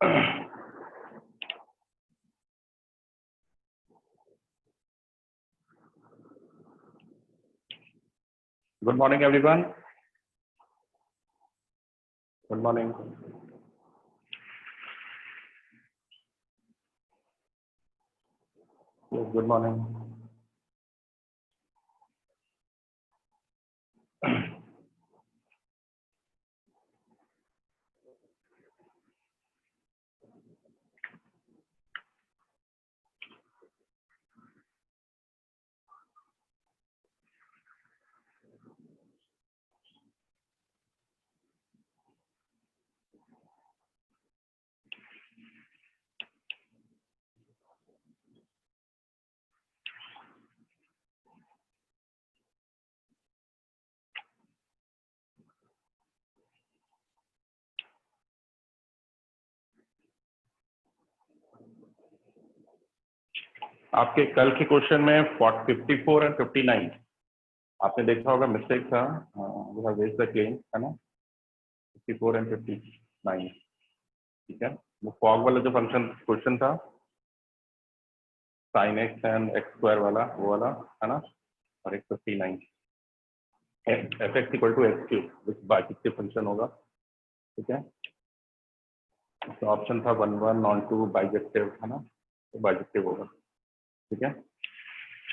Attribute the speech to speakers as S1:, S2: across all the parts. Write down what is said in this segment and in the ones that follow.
S1: Good morning, everyone. Good morning. Yes, good morning. आपके कल के क्वेश्चन में 54 एंड 59 आपने देखा होगा, मिस्टेक था। We have raised the claim, है ना। 54 एंड 59, ठीक है। वो फॉग वाला जो फंक्शन क्वेश्चन था, sin x and x square वाला, वो वाला, है ना। और एक 59 f(x = x3), विच बाइजेक्टिव फंक्शन होगा, ठीक है। तो ऑप्शन था 1 1 नॉन 2 बाइजेक्टिव, है ना, तो बाइजेक्टिव होगा, ठीक है।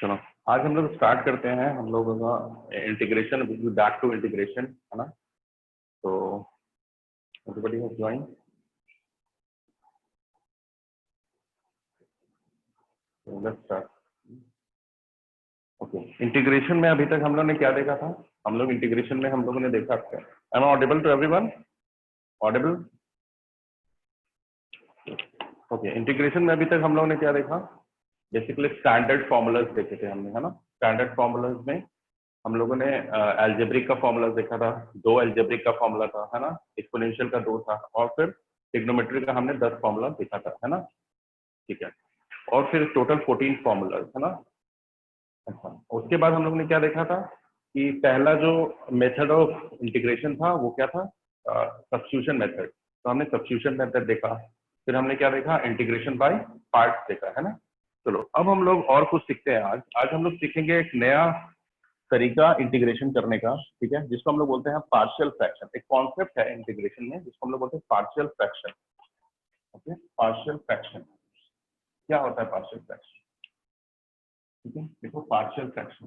S1: चलो आज हम लोग स्टार्ट करते हैं हम लोगों का इंटीग्रेशन, बैक टू इंटीग्रेशन, है ना। तो everybody has join. Let's start. Okay, integration में अभी तक हम लोग ने क्या देखा था? हम लोग इंटीग्रेशन में हम लोगों ने देखा था, am I audible to everyone? Audible? Okay, integration में अभी तक हम लोगों ने क्या देखा? बेसिकली स्टैंडर्ड फॉर्मूलाज देखे थे हमने, है ना। स्टैंडर्ड फॉर्मूलाज में हम लोगों ने एल्जेब्रिक का फॉर्मूला देखा था, 2 एल्जेब्रिक का फॉर्मूला था, है ना। एक्सपोनेंशियल का 2 था, और फिर ट्रिग्नोमेट्री का हमने 10 फॉर्मूला देखा था, है ना, ठीक है। और फिर टोटल 14 फॉर्मूलाज, है ना। अच्छा, उसके बाद हम लोग ने क्या देखा था कि पहला जो मेथड ऑफ इंटीग्रेशन था वो क्या था? Substitution method. तो हमने सब्स्टिट्यूशन मेथड देखा। फिर हमने क्या देखा? इंटीग्रेशन बाय पार्ट्स देखा, है ना। चलो अब हम लोग और कुछ सीखते हैं। आज हम लोग सीखेंगे एक नया तरीका इंटीग्रेशन करने का, ठीक है, जिसको हम लोग बोलते हैं पार्शियल फ्रैक्शन। एक कॉन्सेप्ट है इंटीग्रेशन में जिसको हम लोग बोलते हैं partial fraction. Okay, partial fraction क्या होता है? पार्शियल फ्रैक्शन, ठीक है। देखो, partial fraction,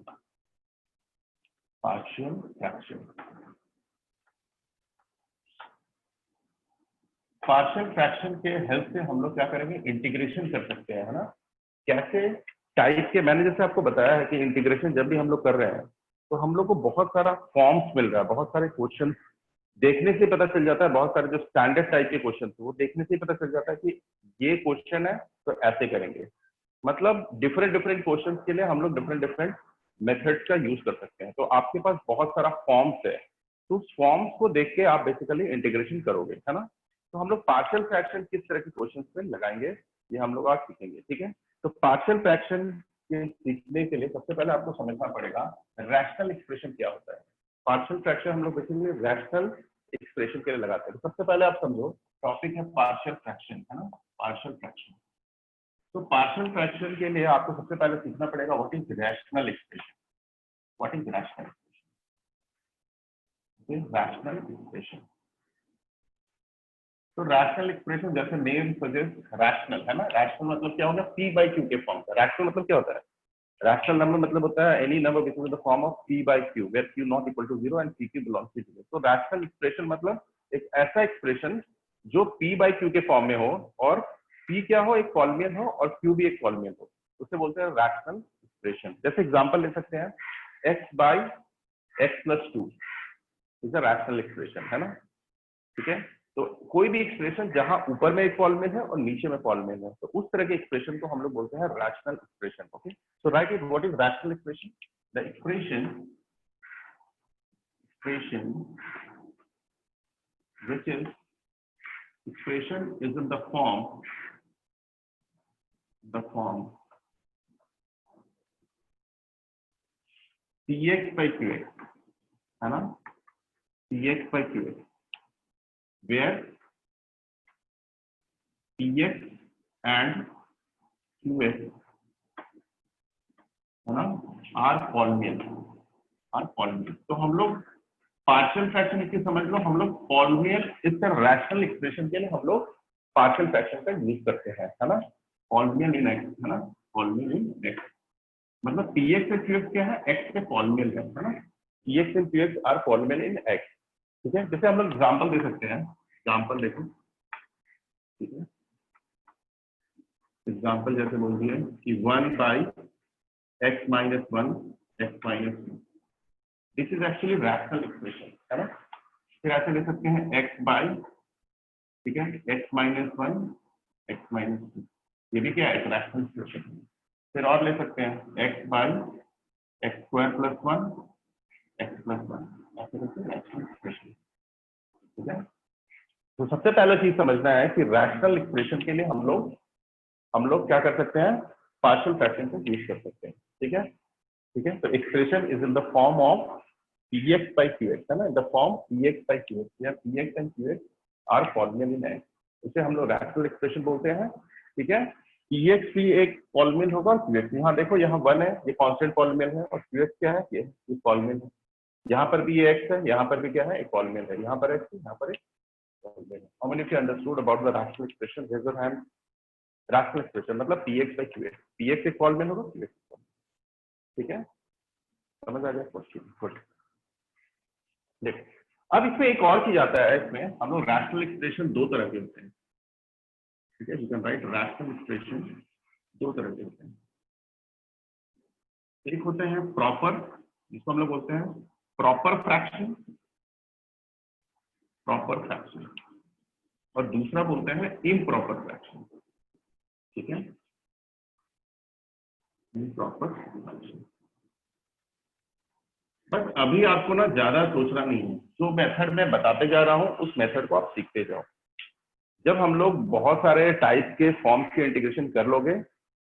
S1: partial fraction, partial fraction के हेल्प से हम लोग क्या करेंगे? इंटीग्रेशन कर सकते हैं, है ना। कैसे टाइप के? मैंने जैसे आपको बताया है कि इंटीग्रेशन जब भी हम लोग कर रहे हैं तो हम लोग को बहुत सारा फॉर्म्स मिल रहा है, बहुत सारे क्वेश्चन देखने से पता चल जाता है, बहुत सारे जो स्टैंडर्ड टाइप के क्वेश्चन थे वो देखने से पता चल जाता है कि ये क्वेश्चन है तो ऐसे करेंगे। मतलब डिफरेंट डिफरेंट क्वेश्चन के लिए हम लोग डिफरेंट डिफरेंट मेथड्स का यूज कर सकते हैं। तो आपके पास बहुत सारा फॉर्म्स है, तो उस फॉर्म्स को देख के आप बेसिकली इंटीग्रेशन करोगे, है ना। तो हम लोग पार्शियल फ्रैक्शन किस तरह के क्वेश्चन पे लगाएंगे ये हम लोग आज सीखेंगे, ठीक है। तो पार्शियल फ्रैक्शन के सीखने के लिए सबसे पहले आपको समझना पड़ेगा रैशनल एक्सप्रेशन क्या होता है। पार्शियल फ्रैक्शन हम लोग बेसिकली रैशनल एक्सप्रेशन के लिए लगाते हैं। तो सबसे पहले आप समझो, टॉपिक है पार्शियल फ्रैक्शन, है ना, पार्शियल फ्रैक्शन। तो पार्शियल फ्रैक्शन के लिए आपको सबसे पहले सीखना पड़ेगा what is rational expression. What is rational expression? Rational expression, तो रैशनल एक्सप्रेशन जैसे नेम सजेस्ट रैशनल, है ना। रैशनल मतलब क्या होगा? p बाई क्यू के फॉर्म का। रैशनल मतलब क्या होता है? रैशनल नंबर मतलब होता है any number which is the form of p by q where q not equal to 0 and pq belongs to 0। तो रैशनल एक्सप्रेशन मतलब एक ऐसा एक्सप्रेशन जो p बाई क्यू के फॉर्म में हो और p क्या हो? एक पॉलिनोमियल हो और q भी एक पॉलिनोमियल हो, उसे बोलते हैं रैशनल एक्सप्रेशन। जैसे एग्जांपल ले सकते हैं, x by x plus 2 is a rational expression, है ना, ठीक है। तो कोई भी एक्सप्रेशन जहां ऊपर में एक पॉलिनोमियल है और नीचे में पॉलिनोमियल है, तो उस तरह के एक्सप्रेशन को हम लोग बोलते हैं rational expression. Okay, so right it, what is rational expression? The expression which is expression is in the form px by qx, है ना, px by qx where px and qx है ना आर पॉलिनियल तो हम लोग पार्शियल फ्रैक्शन इसकी समझ लो, हम लोग पॉलिनियल इसका रैशनल एक्सप्रेशन के लिए हम लोग पार्शियल फ्रैक्शन का यूज करते हैं, है ना, पॉलिनियल इन एक्स, है ना, पॉलिनियल इन एक्स मतलब px और qx क्या है, x के पॉलिनियल है ना, px and qx are polynomial in x, ठीक है। जैसे हम लोग एग्जांपल दे सकते हैं, एग्जांपल देखो, ठीक है, एग्जांपल जैसे बोल दिए कि 1 by x minus 1 x minus 2, this is actually rational expression, है ना। फिर ऐसे ले सकते हैं x बाई, ठीक है, x माइनस 1 x माइनस 2, ये भी क्या है, रैशनल एक्सप्रेशन। फिर और ले सकते हैं x by x square plus 1 x plus 1, ऐसे करके रैशनल एक्सप्रेशन, ठीक है। तो सबसे पहले चीज समझना है कि रैशनल एक्सप्रेशन के लिए हम लोग क्या कर सकते हैं, पार्शियल फ्रैक्शन को यूज कर सकते हैं, ठीक है, ठीक है। तो expression is in the form of px by qx, है ना, in the form px by qx, या px and qx are polynomial in x, इसे हम लोग रैशनल एक्सप्रेशन बोलते हैं, ठीक है। px भी एक पॉलिनियल होगा और qx, यहाँ देखो यहाँ 1 है, ये कांस्टेंट पॉलिनियल है, और qx क्या है, ये पॉलिनियल है, यहाँ पर भी ये x है, यहाँ पर भी क्या है, एक पॉलिनियल है, यहाँ पर x है, यहाँ पर एक पॉलिनियल है। How many of you understood about the rational expression, raise your hand. Rational expression मतलब px by qx, px एक पॉलिनियल होगा, qx एक पॉलिनियल, ठीक है, समझ आ गया क्वेश्चन, गुड। देखो अब इसमें एक और चीज आता है, इसमें हम लोग रैशनल एक्सप्रेशन दो तरह के होते हैं, ठीक है, you can write rational expression दो तरह के होते हैं। एक होते हैं प्रॉपर, जिसको हम लोग बोलते हैं प्रॉपर फ्रैक्शन, और दूसरा बोलते हैं इम्प्रॉपर फ्रैक्शन, ठीक है, इम्प्रॉपर फ्रैक्शन। बस अभी आपको ना ज्यादा सोचना नहीं है, जो मेथड मैं बताते जा रहा हूं उस मेथड को आप सीखते जाओ। जब हम लोग बहुत सारे टाइप के फॉर्म्स के इंटीग्रेशन कर लोगे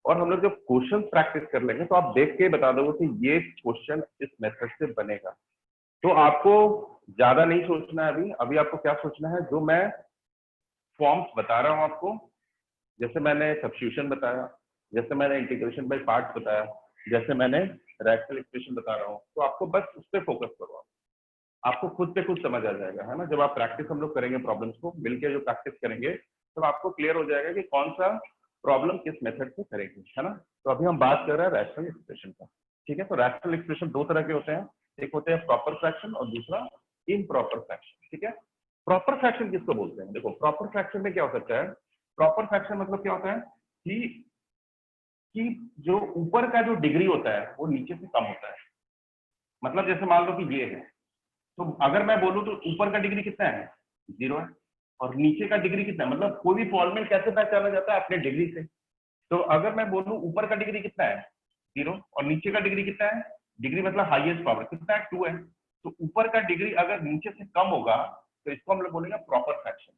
S1: और हम लोग जब क्वेश्चन प्रैक्टिस कर लेंगे तो आप देख के बता दोगे कि ये क्वेश्चन इस मेथड से बनेगा। तो आपको ज्यादा नहीं सोचना है अभी, अभी आपको क्या सोचना है, जो मैं फॉर्म्स बता रहा हूं आपको, जैसे मैंने सब्स्टिट्यूशन बताया, जैसे मैंने इंटीग्रेशन बाय पार्ट्स बताया, जैसे मैंने रैशनल एक्सप्रेशन बता रहा हूँ, तो आपको बस उस पर फोकस करो, आपको खुद पे खुद समझ आ जाएगा, है ना। जब आप प्रैक्टिस हम लोग करेंगे प्रॉब्लम्स को मिलकर, जो प्रैक्टिस करेंगे तो आपको क्लियर हो जाएगा कि कौन सा प्रॉब्लम किस मेथड से करेंगे, है ना। तो अभी हम बात कर रहे हैं रैशनल एक्सप्रेशन का, ठीक है। तो रैशनल एक्सप्रेशन दो तरह के होते हैं, एक होते हैं प्रॉपर फ्रैक्शन और दूसरा इम्प्रॉपर फ्रैक्शन, ठीक है। प्रॉपर फ्रैक्शन किसको बोलते हैं, देखो प्रॉपर फ्रैक्शन में क्या हो सकता है, प्रॉपर फ्रैक्शन मतलब क्या होता है कि जो ऊपर का जो डिग्री होता है वो नीचे से कम होता है। मतलब जैसे मान लो कि ये है, तो अगर मैं बोलूं तो ऊपर का डिग्री कितना है, 0 है, और नीचे का डिग्री कितना है, मतलब कोई भी पॉलिनोमियल कैसे पहचाना जाता है, अपने डिग्री से। तो अगर मैं बोलूं ऊपर का डिग्री कितना है, 0, और नीचे का डिग्री कितना है, डिग्री मतलब हाईएस्ट पावर कितना है, 2 है, तो ऊपर का डिग्री अगर नीचे से कम होगा तो इसको हम लोग बोलेंगे प्रॉपर फ्रैक्शन,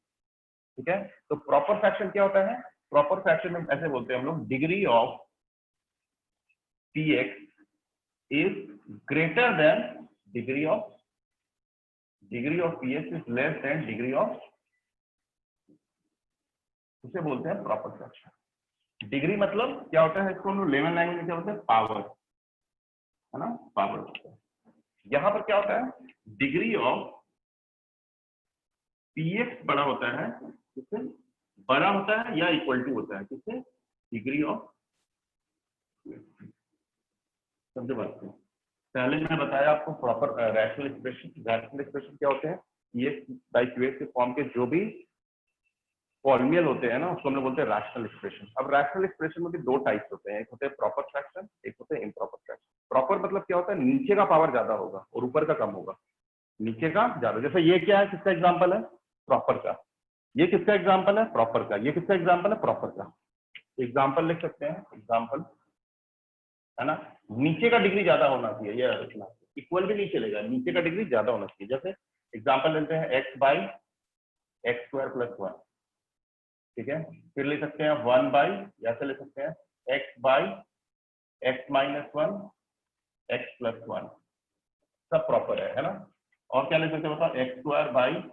S1: ठीक है। तो प्रॉपर फ्रैक्शन क्या होता है, प्रॉपर फ्रैक्शन में ऐसे बोलते हैं हम लोग, degree of px is greater than degree of px is less than degree of, उसे बोलते हैं प्रॉपर फ्रैक्शन। डिग्री मतलब क्या होता है, इसको हम लोग लेमन लैंग्वेज में क्या बोलते हैं, पावर, है ना, पावर होता है। यहां पर क्या होता है, डिग्री ऑफ px बड़ा होता है, किससे बड़ा होता है या इक्वल टू होता है, किससे, डिग्री ऑफ, समझे बात को। पहले मैं बताया आपको प्रॉपर रैशनल एक्सप्रेशन क्या होते हैं, px बाय qx के फॉर्म के जो भी पॉलिनियल होते हैं ना, उसको हम लोग बोलते हैं रैशनल एक्सप्रेशन। अब रैशनल एक्सप्रेशन में भी दो टाइप्स होते हैं, एक होते हैं प्रॉपर फ्रैक्शन, एक होते हैं इम्प्रॉपर फ्रैक्शन। प्रॉपर मतलब क्या होता है, नीचे का पावर ज्यादा होगा और ऊपर का कम होगा, नीचे का ज्यादा। जैसे ये क्या है, किसका एग्जाम्पल है, प्रॉपर का। ये किसका एग्जाम्पल है, प्रॉपर का। ये किसका एग्जाम्पल है, प्रॉपर का। एग्जाम्पल लिख सकते हैं, एग्जाम्पल, है ना। नीचे का डिग्री ज्यादा होना चाहिए, ये रखना, इक्वल भी नहीं चलेगा, नीचे का डिग्री ज्यादा होना चाहिए। जैसे एग्जाम्पल लेते हैं x by x square plus 1, ठीक है। फिर ले सकते हैं 1 बाई, या से ले सकते हैं x by x minus 1 x plus 1, सब प्रॉपर है ना। और क्या ले सकते हैं बताओ, x square by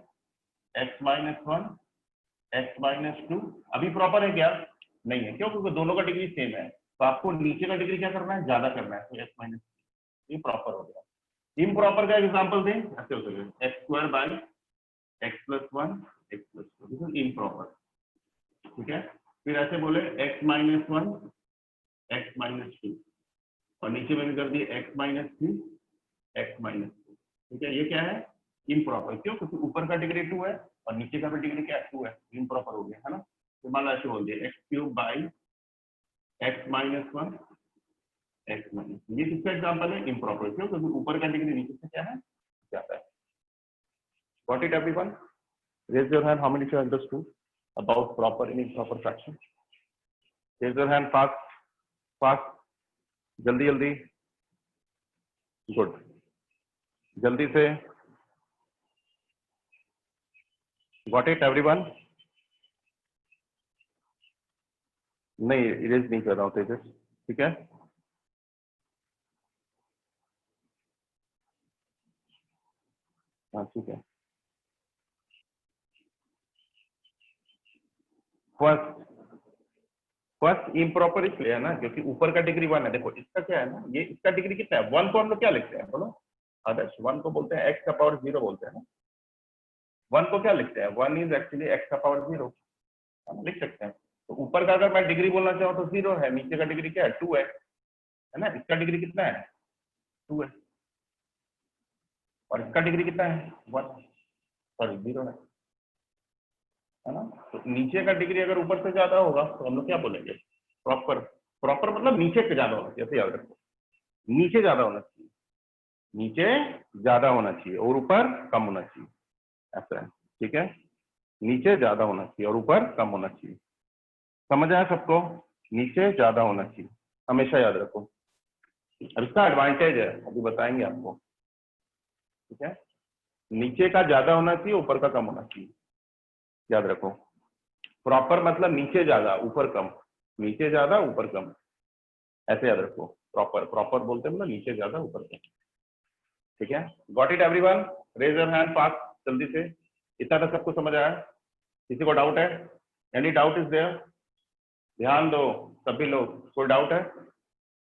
S1: x minus 1 x minus two. अभी प्रॉपर है क्या? नहीं है, क्यों? क्योंकि दोनों का डिग्री सेम है, तो आपको नीचे का डिग्री क्या करना है? ज्यादा करना है, तो x माइनस, ये प्रॉपर हो गया। इम्प्रॉपर का एग्जाम्पल दें, ऐसे हो सके x square by x plus one x plus two, this is improper. ठीक है, फिर ऐसे बोले x minus one x minus to, और नीचे मैंने कर दिए x minus three x minus to. ठीक है, ये क्या है? इम्प्रॉपर। क्यों? क्योंकि ऊपर का डिग्री टू है और नीचे का भी डिग्री क्या टू है, इम्प्रॉपर हो गया है ना। तो मान लो ऐसे बोल दिया x cube by x minus one x minus, ये किसका एग्जाम्पल है? इम्प्रॉपर। क्यों? क्योंकि ऊपर का डिग्री नीचे से क्या है? जाता है। Got it, everyone? Raise your hand. How many of you understood about proper and improper fraction? Raise your hand fast, fast. जल्दी जल्दी. Good. जल्दी से. Got it, everyone? नहीं, इरेज नहीं कर रहा हूँ तेजस, ठीक है? हाँ ठीक है। फर्स्ट फर्स्ट इम्प्रॉपर इसलिए है ना क्योंकि ऊपर का डिग्री वन है। देखो इसका क्या है ना, ये इसका डिग्री कितना है? वन को हम लोग क्या लिखते हैं बोलो आदर्श? वन को बोलते हैं एक्स का पावर जीरो बोलते हैं ना। वन को क्या लिखते हैं? वन इज एक्चुअली एक्स का पावर जीरो, हम लिख सकते हैं। तो ऊपर का अगर मैं डिग्री बोलना चाहूँ तो जीरो है, नीचे का डिग्री क्या है? टू है ना। इसका डिग्री कितना है? टू है, और इसका डिग्री कितना है? वन, सॉरी जीरो है ना। तो नीचे का डिग्री अगर ऊपर से ज्यादा होगा तो हम लोग क्या बोलेंगे? प्रॉपर। प्रॉपर मतलब नीचे से ज्यादा होना चाहिए, ऐसे याद रखो। नीचे ज्यादा होना चाहिए, नीचे ज्यादा होना चाहिए और ऊपर कम होना चाहिए, ऐसा है। ठीक है, नीचे ज्यादा होना चाहिए और ऊपर कम होना चाहिए। समझ आया सबको? नीचे ज्यादा होना चाहिए, हमेशा याद रखो। अब इसका एडवांटेज है, अभी बताएंगे आपको। ठीक है, नीचे का ज्यादा होना चाहिए, ऊपर का कम होना चाहिए, याद रखो। प्रॉपर मतलब नीचे ज्यादा ऊपर कम, नीचे ज्यादा ऊपर कम, ऐसे याद रखो। प्रॉपर, प्रॉपर बोलते हैं मतलब नीचे ज्यादा ऊपर कम। ठीक है, got it everyone? Raise your hand fast, जल्दी से। इतना तक सबको समझ आया? किसी को डाउट है? Any doubt is there? ध्यान दो सभी लोग, कोई डाउट है?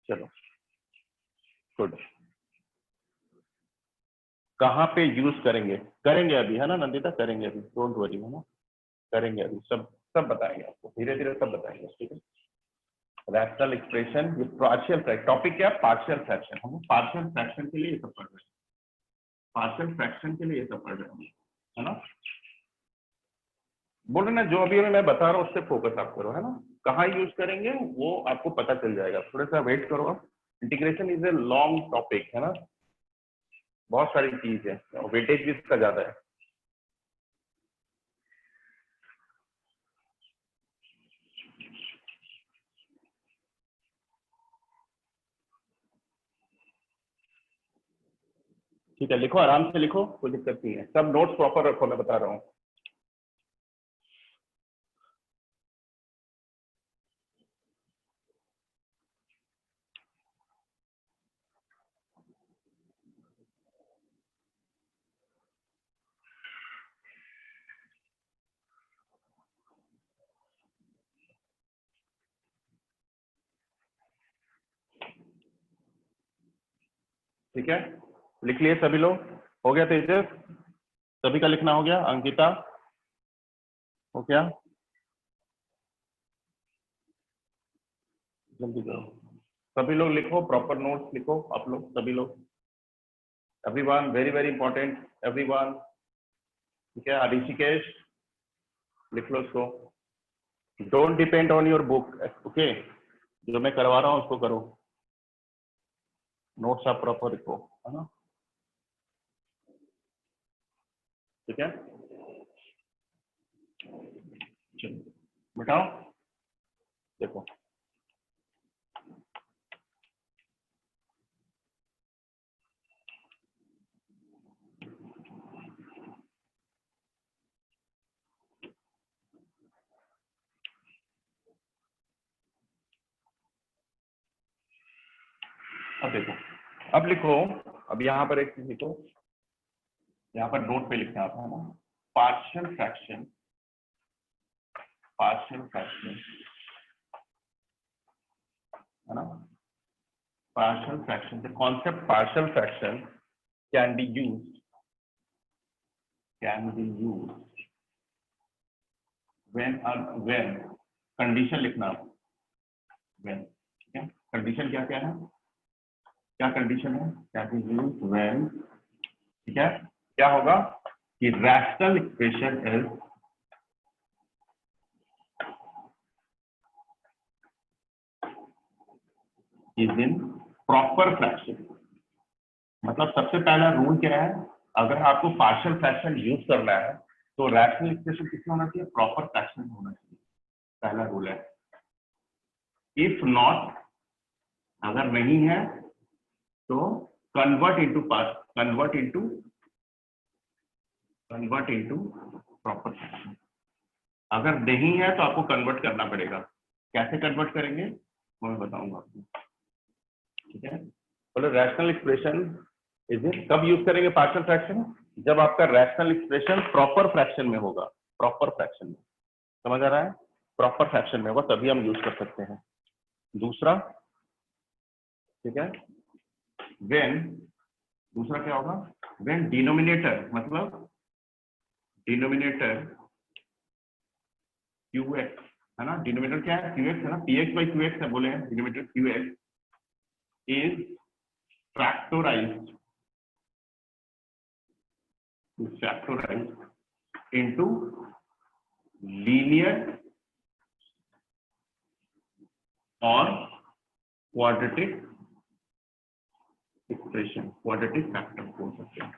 S1: चलो गुड। कहाँ पे यूज करेंगे? करेंगे अभी है ना नंदिता, करेंगे अभी, डोंट वरी है ना, करेंगे अभी, सब सब बताएंगे आपको, धीरे धीरे सब बताएंगे। ठीक है, rational expression with partial fraction. Topic क्या है? Partial fraction. हम पार्शियल फ्रैक्शन के लिए ये सब पढ़ रहे हैं, पार्शियल फ्रैक्शन के लिए ये सब पढ़ रहे हैं, है ना। बोल रहे ना, जो अभी मैं बता रहा हूँ उससे फोकस आप करो, है ना। कहाँ यूज करेंगे वो आपको पता चल जाएगा, थोड़ा सा वेट करो आप। Integration is a long topic है ना, बहुत सारी चीज है, वेटेज भी इसका ज्यादा है। ठीक है, लिखो आराम से लिखो, कोई दिक्कत नहीं है, सब नोट्स प्रॉपर रखो, मैं बता रहा हूँ। ठीक है, लिख लिए सभी लोग? हो गया तेजस? सभी का लिखना हो गया? अंकिता हो गया? जल्दी करो, सभी लोग लिखो, प्रॉपर नोट्स लिखो आप लोग सभी लोग। Everyone, very very important everyone. ठीक है, ऋषिकेश लिख लो इसको। Don't depend on your book, okay. जो मैं करवा रहा हूँ उसको करो, नोट्स आप प्रॉपर लिखो, है ना। ठीक है, चलो बताओ, देखो अब देखो, अब लिखो, अब यहाँ पर एक चीज लिखो, यहाँ पर नोट पे लिखना आता है ना, पार्शियल फ्रैक्शन पार्शियल फ्रैक्शन, है ना। Partial fraction, the concept partial fraction can be used when condition लिखना, when, ठीक है। कंडीशन क्या क्या है, क्या कंडीशन है, कैन बी यूज्ड when, ठीक है। क्या होगा कि rational expression is in proper fraction. मतलब सबसे पहला रूल क्या है, अगर आपको पार्शियल फ्रैक्शन यूज करना है तो रैशनल एक्सप्रेशन किसमें होना चाहिए, प्रॉपर फ्रैक्शन में होना चाहिए, पहला रूल है। इफ नॉट, अगर नहीं है तो कन्वर्ट इनटू प्रॉपर फ्रैक्शन। अगर नहीं है तो आपको कन्वर्ट करना पड़ेगा। कैसे कन्वर्ट करेंगे वो मैं बताऊंगा आपको, ठीक है। बोलो रैशनल एक्सप्रेशन इज इट, कब यूज करेंगे पार्शियल फ्रैक्शन, जब आपका रैशनल एक्सप्रेशन प्रॉपर फ्रैक्शन में होगा, प्रॉपर फ्रैक्शन में, समझ आ रहा है, प्रॉपर फ्रैक्शन में होगा तभी हम यूज कर सकते हैं। दूसरा, ठीक है, व्हेन, दूसरा क्या होगा, व्हेन डिनोमिनेटर, मतलब डिनोमिनेटर क्यूएक्स, है ना, डिनोमिनेटर क्या है, क्यूएक्स है ना, पीएक्स बाई क्यूएक्स है, बोले हैं denominator q x is factorised into linear और quadratic expression, quadratic factor बोल सकते हैं।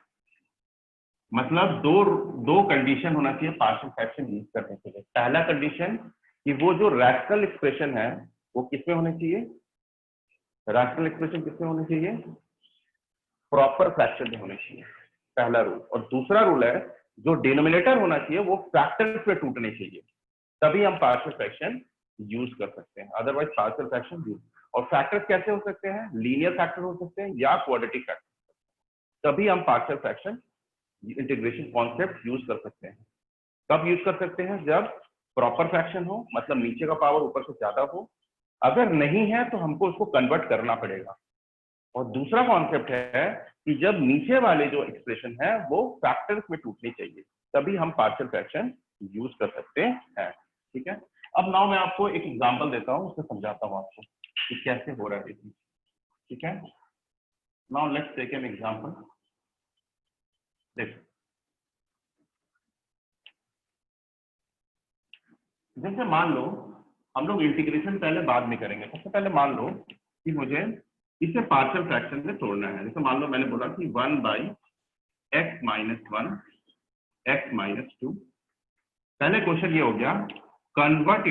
S1: मतलब दो कंडीशन होना चाहिए पार्शियल फ्रैक्शन यूज करने के लिए। पहला कंडीशन कि वो जो रैशनल एक्सप्रेशन है वो किसमें होने चाहिए, रैशनल एक्सप्रेशन किसमें होने चाहिए, प्रॉपर फ्रैक्शन में होने चाहिए, पहला रूल। और दूसरा रूल है जो डिनोमिनेटर होना चाहिए वो फैक्टर्स में टूटने चाहिए, तभी हम पार्शियल फ्रैक्शन यूज कर सकते हैं, अदरवाइज पार्शियल फ्रैक्शन यूज। और फैक्टर्स कैसे हो सकते हैं, लीनियर फैक्टर हो सकते हैं या क्वाड्रेटिक फैक्टर, तभी हम partial fraction integration concept use कर सकते हैं। कब यूज कर सकते हैं, जब प्रॉपर फ्रैक्शन हो, मतलब नीचे का पावर ऊपर से ज्यादा हो। अगर नहीं है तो हमको उसको कन्वर्ट करना पड़ेगा। और दूसरा कॉन्सेप्ट है कि जब नीचे वाले जो एक्सप्रेशन है वो फैक्टर्स में टूटनी चाहिए, तभी हम पार्शियल फ्रैक्शन यूज कर सकते हैं, ठीक है। अब नाउ मैं आपको एक एग्जांपल देता हूं, उससे समझाता हूं आपको कि कैसे हो रहा है, ठीक है। Now let's take an example. देखो, जैसे मान लो हम लोग इंटीग्रेशन पहले बाद में करेंगे, सबसे पहले मान लो कि मुझे इसे पार्शियल फ्रैक्शन में तोड़ना है। जैसे मान लो मैंने बोला कि 1/(x-1) x-2। पहले क्वेश्चन ये हो गया, convert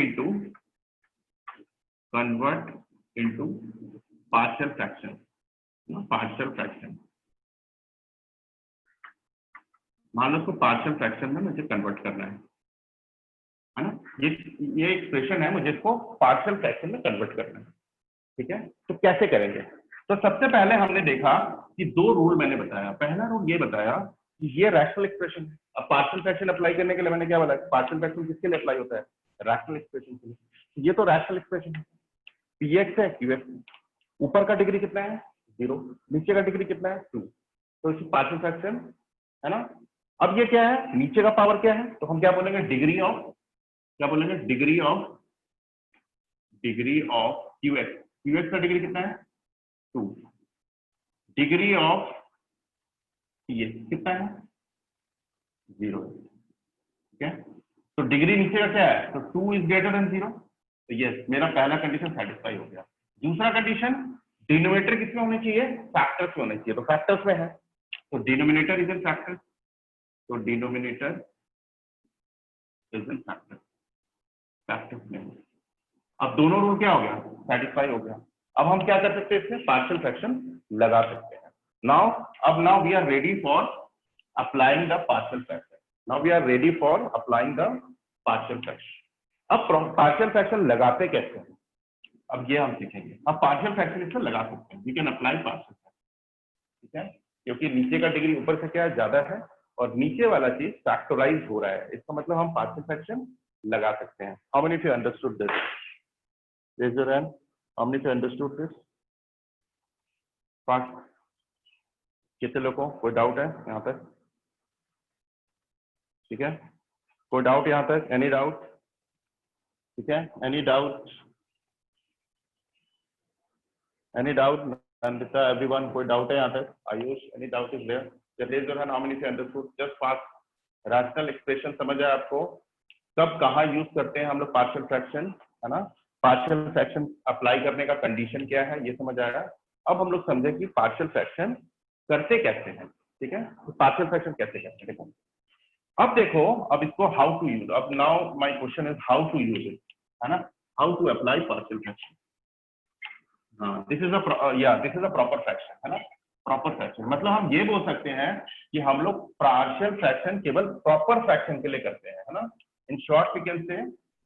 S1: into partial fraction, partial fraction. मान लो इसको पार्शियल फ्रैक्शन में मुझे कन्वर्ट करना है ना, ये एक्सप्रेशन है, मुझे इसको पार्शियल फ्रैक्शन में कन्वर्ट करना है, ठीक है। तो कैसे करेंगे, तो सबसे पहले हमने देखा कि दो रूल मैंने बताया। पहला रूल ये बताया कि ये रैशनल एक्सप्रेशन है। अब पार्शियल फ्रैक्शन अप्लाई करने के लिए मैंने क्या बताया, पार्शियल फ्रैक्शन किसके लिए अप्लाई होता है, रैशनल एक्सप्रेशन के लिए। ये तो रैशनल एक्सप्रेशन है, पीएक्स है क्यूएक्स, ऊपर का डिग्री कितना है 0, नीचे का डिग्री कितना है 2, तो इसी पार्शियल फ्रैक्शन है ना। अब ये क्या है, नीचे का पावर क्या है, तो हम क्या बोलेंगे, डिग्री ऑफ, क्या बोलेंगे, डिग्री ऑफ क्यूएक्स। क्यूएक्स का डिग्री कितना है 2, डिग्री ऑफ ये कितना है 0, ठीक है। तो डिग्री नीचे का क्या है, तो 2 इज ग्रेटर देन 0, तो यस मेरा पहला कंडीशन सेटिस्फाई हो गया। दूसरा कंडीशन, डिनोमिनेटर किसमें होने चाहिए, फैक्टर्स में होने चाहिए, तो फैक्टर्स में है तो डिनोमिनेटर इज इन फैक्टर, तो denominator is in factor, factors में। अब दोनों रूल क्या हो गया, सेटिस्फाई हो गया। अब हम क्या कर सकते हैं, इसमें पार्शियल फ्रैक्शन लगा सकते हैं। Now we are ready for applying the partial fraction, now we are ready for applying the partial fraction. अब पार्शियल फ्रैक्शन लगाते कैसे हैं, अब ये हम सीखेंगे। अब पार्शियल फ्रैक्शन इसमें लगा सकते हैं, we can apply partial fraction, ठीक है, क्योंकि नीचे का डिग्री ऊपर से क्या है ज्यादा है और नीचे वाला चीज फैक्टराइज हो रहा है, इसका मतलब हम पार्शियल फ्रैक्शन लगा सकते हैं। How many of you understood this? Raise your hand. How many of you understood this? Fast. कितने लोगों को कोई डाउट है यहाँ पर? ठीक है, कोई डाउट यहाँ तक? Any doubt? ठीक है, any doubt? Any doubt? Nandita, everyone, कोई डाउट है यहाँ तक? Ayush, any doubt is there? Raise your hand. How many of you understood? Just fast. Rational expression समझ आया आपको? कब कहाँ यूज करते हैं हम लोग पार्शियल फ्रैक्शन, है ना? पार्शियल फ्रैक्शन अप्लाई करने का कंडीशन क्या है, ये समझ आएगा। अब हम लोग समझे कि पार्शियल फ्रैक्शन करते कैसे हैं। ठीक है, तो पार्शियल फ्रैक्शन कैसे करते हैं देखो। अब देखो, अब इसको हाउ टू यूज। अब now my question is how to use it, है ना? How to apply partial fraction. हाँ, this is a proper fraction, है ना? प्रॉपर फ्रैक्शन मतलब हम ये बोल सकते हैं कि हम लोग पार्शियल फ्रैक्शन केवल प्रॉपर फ्रैक्शन के लिए करते हैं, है ना? In short we can say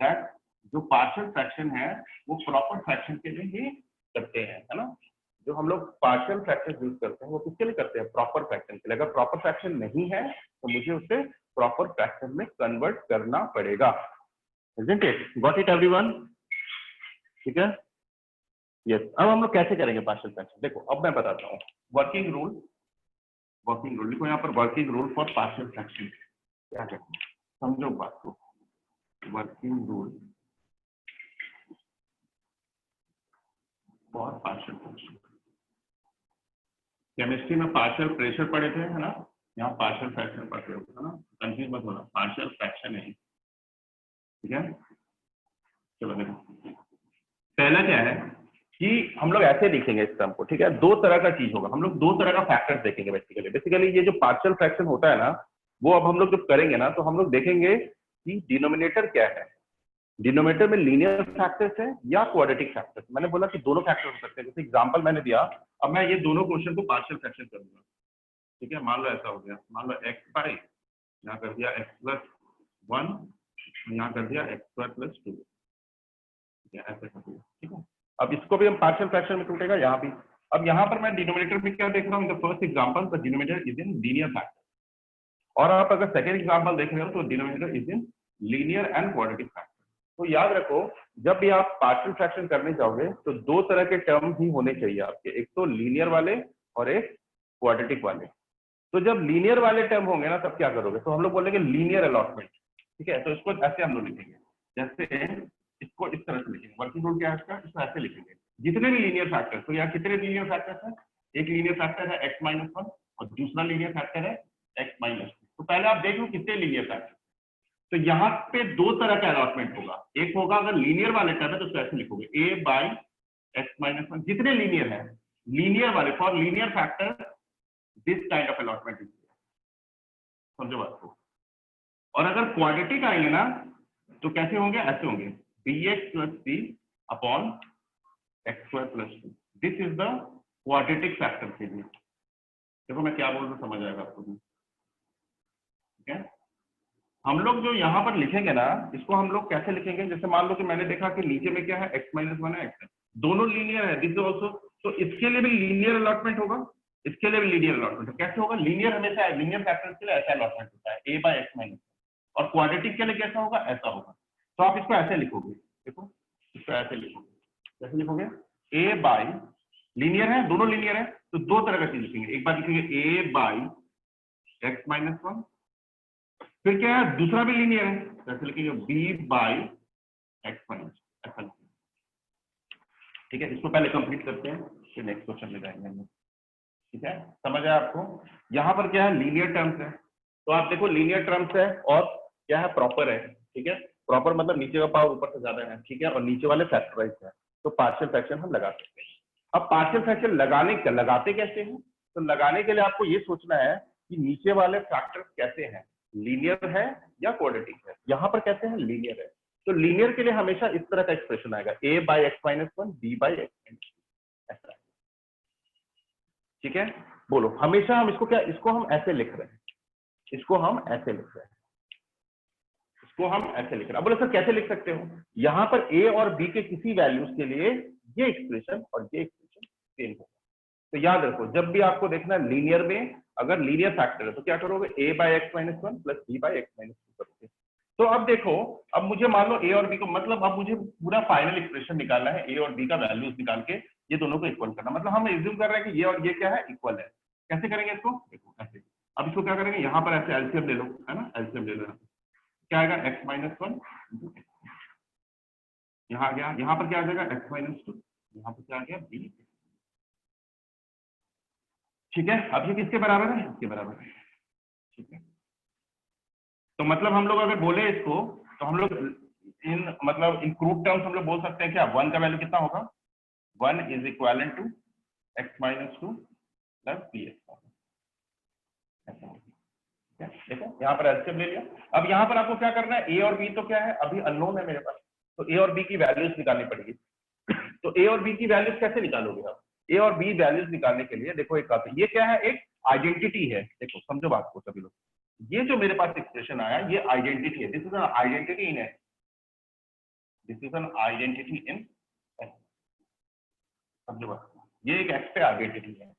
S1: that जो पार्शियल फ्रैक्शन है वो प्रॉपर फ्रैक्शन के लिए ही करते हैं, है ना? जो हम लोग पार्शियल फ्रैक्शन यूज करते हैं वो किसके लिए करते हैं? प्रॉपर फ्रैक्शन के लिए। अगर प्रॉपर फ्रैक्शन नहीं है तो मुझे उसे प्रॉपर फ्रैक्शन में कन्वर्ट करना पड़ेगा। Isn't it? Got it everyone? ठीक है, यस। अब हम लोग कैसे करेंगे पार्शियल फ्रैक्शन? देखो अब मैं बताता हूँ वर्किंग रूल। लिखो यहाँ पर, working rule for partial fraction. क्या कहते हैं, समझो बात को। Working rule for partial fraction. Chemistry में पार्शियल प्रेशर पढ़े थे, है ना? यहाँ पार्शियल फ्रैक्शन पढ़ रहे हो, है ना? कंफ्यूज मत होना, पार्शियल फ्रैक्शन है, ठीक है? चलो देखो, पहला क्या है कि हम लोग ऐसे लिखेंगे इस टर्म को, ठीक है? दो तरह का चीज होगा, हम लोग दो तरह का फैक्टर्स देखेंगे बेसिकली ये जो पार्शियल फ्रैक्शन होता है ना, वो अब हम लोग जब करेंगे ना तो हम लोग देखेंगे कि डिनोमिनेटर क्या है। डिनोमिनेटर में लीनियर फैक्टर्स है या क्वाड्रेटिक फैक्टर्स। मैंने बोला कि दोनों फैक्टर हो सकते हैं, जैसे एग्जांपल मैंने दिया। अब मैं ये दोनों क्वेश्चन को पार्शियल फ्रैक्शन करूंगा, ठीक है? मान लो ऐसा हो गया, मान लो एक्स बाई, यहाँ कर दिया एक्स प्लस 1, यहाँ कर दिया एक्स स्क्वायर प्लस 2, ऐसे कर दिया, ठीक है? अब इसको भी हम पार्शियल फ्रैक्शन में टूटेगा, यहाँ भी। अब यहाँ पर मैं डिनोमिनेटर में क्या देख रहा हूँ, in the first example the denominator is in linear factor. और आप अगर सेकंड एग्जांपल देख रहे हो तो denominator is in linear and quadratic factor. तो याद रखो, जब भी आप पार्शियल फ्रैक्शन करने जाओगे तो दो तरह के टर्म ही होने चाहिए आपके, एक तो लीनियर वाले और एक क्वाड्रेटिक वाले। तो जब लीनियर वाले टर्म होंगे ना तब क्या करोगे, तो हम लोग बोलेंगे लीनियर अलॉटमेंट, ठीक है? तो इसको ऐसे हम लोग लिखेंगे, जैसे इसको इस तरह से लिखेंगे। वर्किंग रूल क्या है इसका, इसको ऐसे लिखेंगे, जितने भी लीनियर फैक्टर्स, तो यहाँ कितने लीनियर फैक्टर्स हैं? एक लीनियर फैक्टर है x माइनस 1 और दूसरा लीनियर फैक्टर है x माइनस 2। तो पहले आप देख लो कितने लीनियर फैक्टर। तो यहाँ पे दो तरह का अलॉटमेंट होगा, एक होगा अगर लीनियर वाले टर्म है तो उसको ऐसे लिखोगे a बाई एक्स माइनस 1, जितने लीनियर है, लीनियर वाले for linear factor this kind of allotment. समझो बात को। और अगर क्वाड्रेटिक आएंगे ना तो कैसे होंगे, ऐसे होंगे, bx plus c upon x square plus 2। This is the quadratic factor के लिए। देखो मैं क्या बोल रहा हूँ, समझ आएगा आपको, ठीक है? हम लोग जो यहाँ पर लिखेंगे ना, इसको हम लोग कैसे लिखेंगे, जैसे मान लो कि मैंने देखा कि नीचे में क्या है, x माइनस 1 है, x है, दोनों लीनियर है, दिस ऑल्सो। तो इसके लिए भी लीनियर अलॉटमेंट होगा, इसके लिए भी लीनियर अलॉटमेंट। कैसे होगा, लीनियर हमेशा लीनियर फैक्टर्स के लिए ऐसा अलॉटमेंट होता है, a बाई एक्स माइनस, और क्वाड्रेटिक के लिए कैसा होगा, ऐसा होगा। तो आप इसको ऐसे लिखोगे, देखो इसको ऐसे लिखोगे, कैसे लिखोगे, a बाई, लीनियर है, दोनों लीनियर है, तो दो तरह का चीज लिखेंगे। एक बार लिखेंगे a बाई एक्स माइनस 1, फिर क्या है, दूसरा भी लीनियर है, कैसे लिखेंगे, b बाई एक्स माइनस, ऐसा लिखेंगे, ठीक है? इसको पहले कंप्लीट करते हैं, फिर नेक्स्ट क्वेश्चन में जाएंगे हम, ठीक है? समझ आया आपको? यहाँ पर क्या है, लीनियर टर्म्स है, तो आप देखो लीनियर टर्म्स है और क्या है, प्रॉपर है, ठीक है? प्रॉपर मतलब नीचे का पावर ऊपर से ज्यादा है, ठीक है? और नीचे वाले फैक्टराइज है, तो पार्शियल फ्रैक्शन हम लगा सकते हैं। अब पार्शियल फ्रैक्शन लगाते कैसे हैं? तो लगाने के लिए आपको ये सोचना है कि नीचे वाले फैक्टर्स कैसे हैं, लीनियर है या क्वाड्रेटिक है। यहाँ पर कैसे हैं, लीनियर है। तो लीनियर के लिए हमेशा इस तरह का एक्सप्रेशन आएगा, a by x minus 1 b by x minus 2, ऐसा, ठीक है? बोलो, हमेशा हम इसको क्या, इसको हम ऐसे लिख रहे हैं, इसको हम ऐसे लिख रहे हैं, इसको हम ऐसे लिख रहे हैं। अब बोले सर कैसे लिख सकते हो, यहाँ पर a और b के किसी वैल्यूज के लिए ये एक्सप्रेशन और ये एक्सप्रेशन सेम होगा। तो याद रखो, जब भी आपको देखना है लीनियर में, अगर लीनियर फैक्टर है तो क्या करोगे, a by x minus 1 plus b by x minus 2 करोगे। तो अब देखो, अब मुझे मान लो ए और बी को, मतलब अब मुझे पूरा फाइनल एक्सप्रेशन निकालना है, ए और बी का वैल्यूज निकाल के ये दोनों को इक्वल करना, मतलब हम एज्यूम कर रहे हैं कि ये और ये क्या है, इक्वल है। कैसे करेंगे इसको, देखो ऐसे। अब इसको क्या करेंगे, यहाँ पर ऐसे एलसीएम ले लो, है ना, एलसीएम ले लो। क्या आएगा, x माइनस 1, यहाँ आ गया, यहाँ पर क्या आ जाएगा, x माइनस 2, यहाँ पर क्या आ गया, b। ठीक है, अब ये किसके बराबर है, इसके बराबर है। ठीक है, तो मतलब हम लोग अगर बोले इसको, तो हम लोग इन मतलब इन क्रूड टर्म्स हम लोग बोल सकते हैं क्या, 1 का वैल्यू कितना होगा, 1 is equal to x minus 2 plus B x. देखो यहाँ पर एलसीएम ले लिया। अब यहाँ पर आपको क्या करना है, ए और बी तो क्या है, अभी अननोन है मेरे पास, तो ए और बी की वैल्यूज निकालनी पड़ेगी। तो ए और बी की वैल्यूज कैसे निकालोगे आप, ए और बी वैल्यूज निकालने के लिए देखो, एक बात ये क्या है, एक आइडेंटिटी है। देखो समझो बात को सभी लोग, ये जो मेरे पास एक्सप्रेशन आया, ये आइडेंटिटी है, this is an identity in x, this is an identity in x. समझो बात, ये एक एक्स पे आइडेंटिटी है।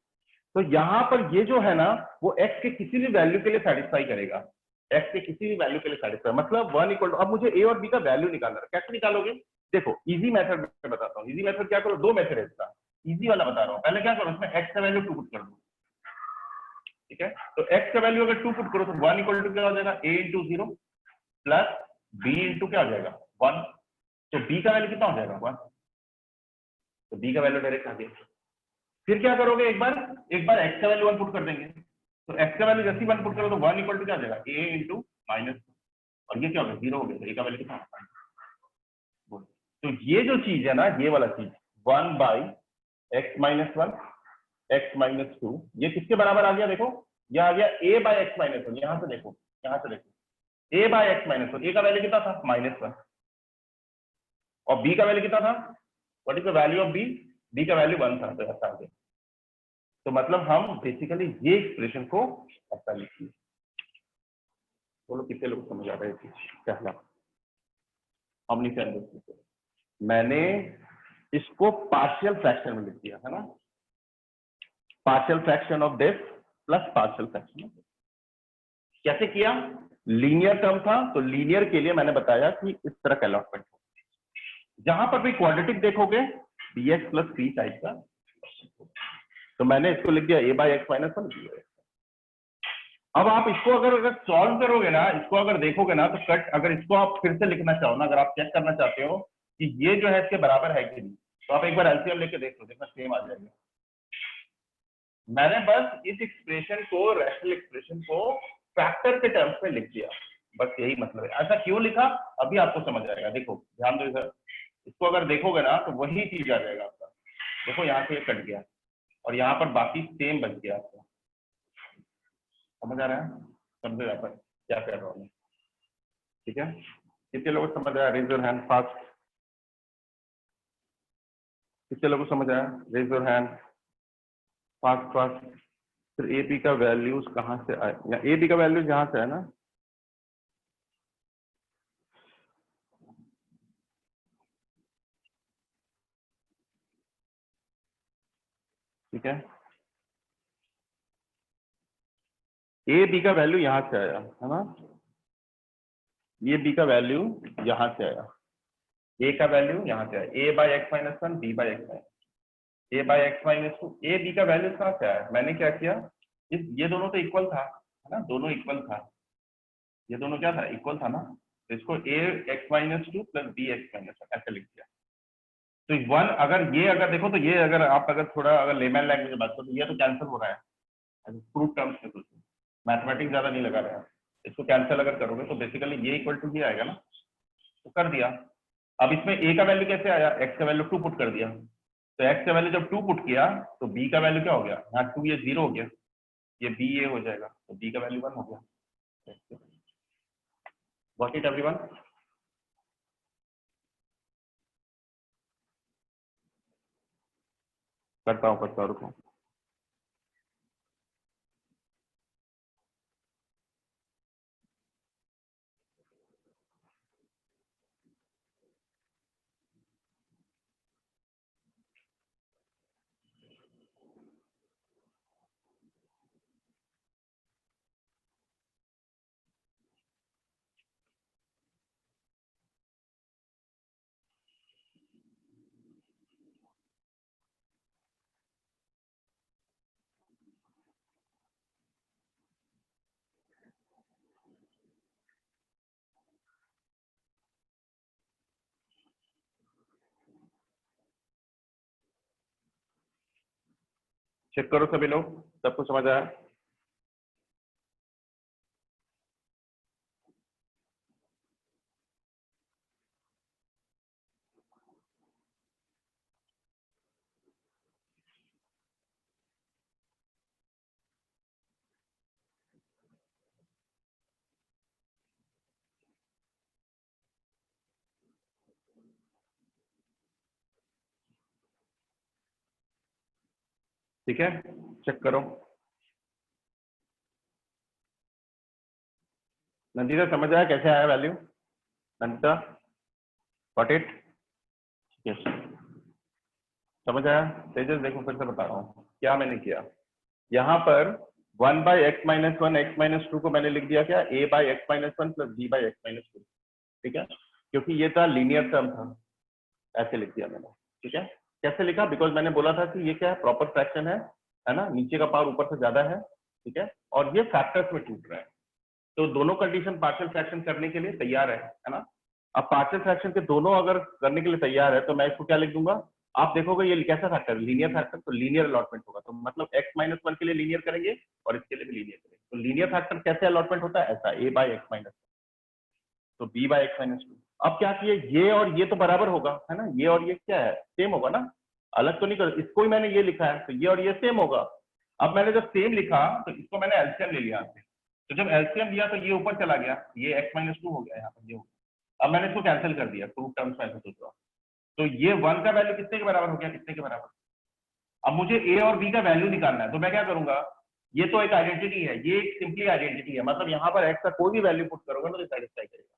S1: तो यहाँ पर ये जो है ना, वो x के किसी भी वैल्यू के लिए सेटिस्फाई करेगा, x के किसी भी वैल्यू के लिए सेटिस्फाई, मतलब 1 इक्वल टू, अब मुझे a और b का वैल्यू निकालना है, कैसे निकालोगे, देखो इजी मेथड में बताता हूँ। इजी मेथड क्या करो, दो मेथड है इसका, इजी वाला बता रहा हूँ। पहले क्या करो, इसमें x का वैल्यू 2 पुट कर दो। ठीक है, तो x का वैल्यू अगर 2 पुट करो तो 1 इक्वल टू क्या हो जाएगा, a into 0 plus b into क्या हो जाएगा 1, तो b का वैल्यू कितना हो जाएगा 1, तो b का वैल्यू डायरेक्ट आ गया। फिर क्या करोगे, एक बार x का वैल्यू 1 पुट कर देंगे, तो x का वैल्यू जैसे ही 1 पुट करो तो 1 इक्वल टू क्या आ जाएगा, a इंटू माइनस, और ये क्या हो गया, 0 हो गया, तो a का वैल्यू कितना होगा। तो ये जो चीज है ना, ये वाला चीज 1 by x minus 1 x minus 2, ये किसके बराबर आ गया, देखो ये आ गया a बाई एक्स माइनस 1। यहाँ से देखो, यहाँ से देखो, a by x minus 1, a का वैल्यू कितना था, -1, और b का वैल्यू कितना था, what is the value of b, b का वैल्यू 1 था, तो ऐसा आ गया। तो मतलब हम बेसिकली ये एक्सप्रेशन को ऐसा लिखिए। बोलो कितने लोग समझ आ रहे हैं। पहला omniscient, मैंने इसको पार्शियल फ्रैक्शन में लिख दिया है ना, partial fraction of this plus partial fraction. कैसे किया, लीनियर टर्म था, तो लीनियर के लिए मैंने बताया कि इस तरह का अलॉटमेंट हो, जहां पर भी क्वाड्रेटिक देखोगे bx प्लस c टाइप का, तो मैंने इसको लिख दिया a बाई एक्स माइनस 1। अब आप इसको अगर सॉल्व करोगे ना, इसको अगर देखोगे ना, तो कट, अगर इसको आप फिर से लिखना चाहो ना, अगर आप चेक करना चाहते हो कि ये जो है इसके बराबर है कि नहीं, तो आप एक बार एलसीएम लेके देख लो, देखना सेम आ जाएगा। मैंने बस इस एक्सप्रेशन को, रैशनल एक्सप्रेशन को फैक्टर के टर्म्स में लिख दिया, बस यही मतलब है। ऐसा क्यों लिखा, अभी आपको समझ आएगा। देखो ध्यान दो इधर, इसको अगर देखोगे ना तो वही चीज आ जाएगा आपका। देखो यहाँ से ये कट गया और यहाँ पर बाकी सेम बच गया आपका। समझ आ रहा है, समझो यहाँ पर क्या कर रहा हूँ मैं। ठीक है, कितने लोगों को समझ आया, रेज योर हैंड फास्ट। कितने लोगों को समझ आया, raise your hand fast fast. फिर ए बी का वैल्यूज कहाँ से आए, या ए बी का वैल्यूज यहाँ से है ना, ठीक है, ए बी का वैल्यू यहाँ से आया है ना, ये बी का वैल्यू यहाँ से आया, ए का वैल्यू यहाँ से आया, A by x minus 1 B by x minus, A by x minus 2, A B का वैल्यू कहाँ से आया, मैंने क्या किया, ये दोनों तो इक्वल था, है ना, दोनों इक्वल था, ये दोनों क्या था, इक्वल था ना, तो इसको A x minus 2 plus B x minus 1 ऐसे लिख दिया। तो 1 अगर ये अगर देखो, तो ये अगर आप अगर थोड़ा अगर लेमैन लैंग्वेज में बात करो, तो ये तो कैंसिल हो रहा है प्रूफ टर्म्स में, कुछ मैथमेटिक्स ज्यादा नहीं लगा रहे हैं, इसको कैंसिल अगर करोगे तो बेसिकली ये इक्वल टू ये आएगा ना, तो कर दिया। अब इसमें a का वैल्यू कैसे आया, x का वैल्यू 2 पुट कर दिया, तो x का वैल्यू जब 2 पुट किया तो b का वैल्यू क्या हो गया, यहाँ 2 ये 0 हो गया, ये b ये हो जाएगा, तो b का वैल्यू 1 हो गया। Got it everyone. करता हूँ रुको। चेक करो सभी लोग, सबको समझ आया? ठीक है, चेक करो। नंदिता समझ आया कैसे आया value? Nandita got it? Yes, समझ आया? तेजस देखो फिर से बता रहा हूँ क्या मैंने किया। यहाँ पर 1 by x minus one x minus to को मैंने लिख दिया क्या, a by x minus one plus b by x minus to. ठीक है, क्योंकि ये था लीनियर टर्म था, ऐसे लिख दिया मैंने। ठीक है, कैसे लिखा? बिकॉज मैंने बोला था कि ये क्या है, प्रॉपर फ्रैक्शन है ना, नीचे का पावर ऊपर से ज्यादा है। ठीक है, और ये फैक्टर्स में टूट रहा है, तो दोनों कंडीशन पार्शियल फ्रैक्शन करने के लिए तैयार है ना। अब पार्शियल फ्रैक्शन के दोनों अगर करने के लिए तैयार है तो मैं इसको क्या लिख दूंगा, आप देखोगे ये कैसा फैक्टर, लीनियर फैक्टर, तो लीनियर अलॉटमेंट होगा, तो मतलब एक्स माइनस वन के लिए लीनियर करेंगे और इसके लिए भी लीनियर करेंगे। तो लीनियर फैक्टर कैसे अलॉटमेंट होता है, ऐसा a बाई एक्स माइनस, तो b by x minus to. अब क्या किए, ये और ये तो बराबर होगा है ना, ये और ये क्या है, सेम होगा ना, अलग तो नहीं कर, इसको ही मैंने ये लिखा है तो ये और ये सेम होगा। अब मैंने जब सेम लिखा तो इसको मैंने एलसीएम ले लिया, तो जब एलसीएम लिया तो ये ऊपर चला गया, ये x माइनस टू हो गया यहाँ पर, ये हो गया। अब मैंने इसको कैंसिल कर दिया, टू टर्म्स में ऐसे सोच रहा, तो ये 1 का वैल्यू कितने के बराबर हो गया, कितने के बराबर। अब मुझे a और b का वैल्यू निकालना है, तो मैं क्या करूंगा, ये तो एक आइडेंटिटी है, ये एक सिंपली आइडेंटिटी है, मतलब यहाँ पर x का कोई भी वैल्यू पुट करोगे तो सेटिस्फाई करेगा।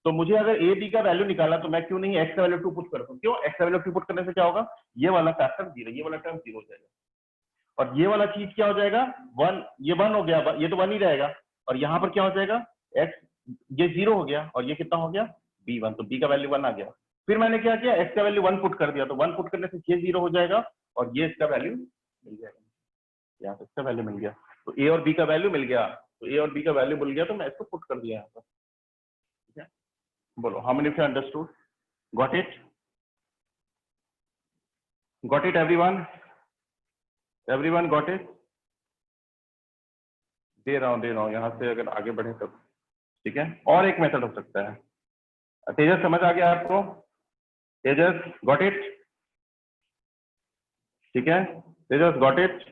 S1: तो मुझे अगर a b का वैल्यू निकालना, तो मैं क्यों नहीं x का वैल्यू 2 पुट करता हूँ, क्यों, x का वैल्यू 2 पुट करने से क्या होगा, ये वाला फैक्टर जीरो, ये वाला टर्म जीरो हो जाएगा, और ये वाला चीज क्या हो जाएगा, 1, ये 1 हो गया, ये तो 1 ही रहेगा, और यहाँ पर क्या हो जाएगा, x, ये 0 हो गया, और ये कितना हो गया, b1, तो b का वैल्यू 1 आ गया। फिर मैंने क्या किया, x का वैल्यू 1 पुट कर दिया, तो 1 पुट करने से ये 0 हो जाएगा, और ये इसका वैल्यू मिल जाएगा, यहाँ पे इसका वैल्यू मिल गया, तो a और b का वैल्यू मिल गया, तो a और b का वैल्यू मिल गया, तो मैं इसको पुट कर दिया यहाँ पर। ठीक है, बोलो how many of you understood, got it? Got it everyone? Everyone got it? दे रहा हूँ यहाँ से अगर आगे बढ़े तब। ठीक है, और एक मेथड हो सकता है, तेजस समझ आ गया आपको? तेजस गॉट इट? ठीक है, तेजस गॉट इट?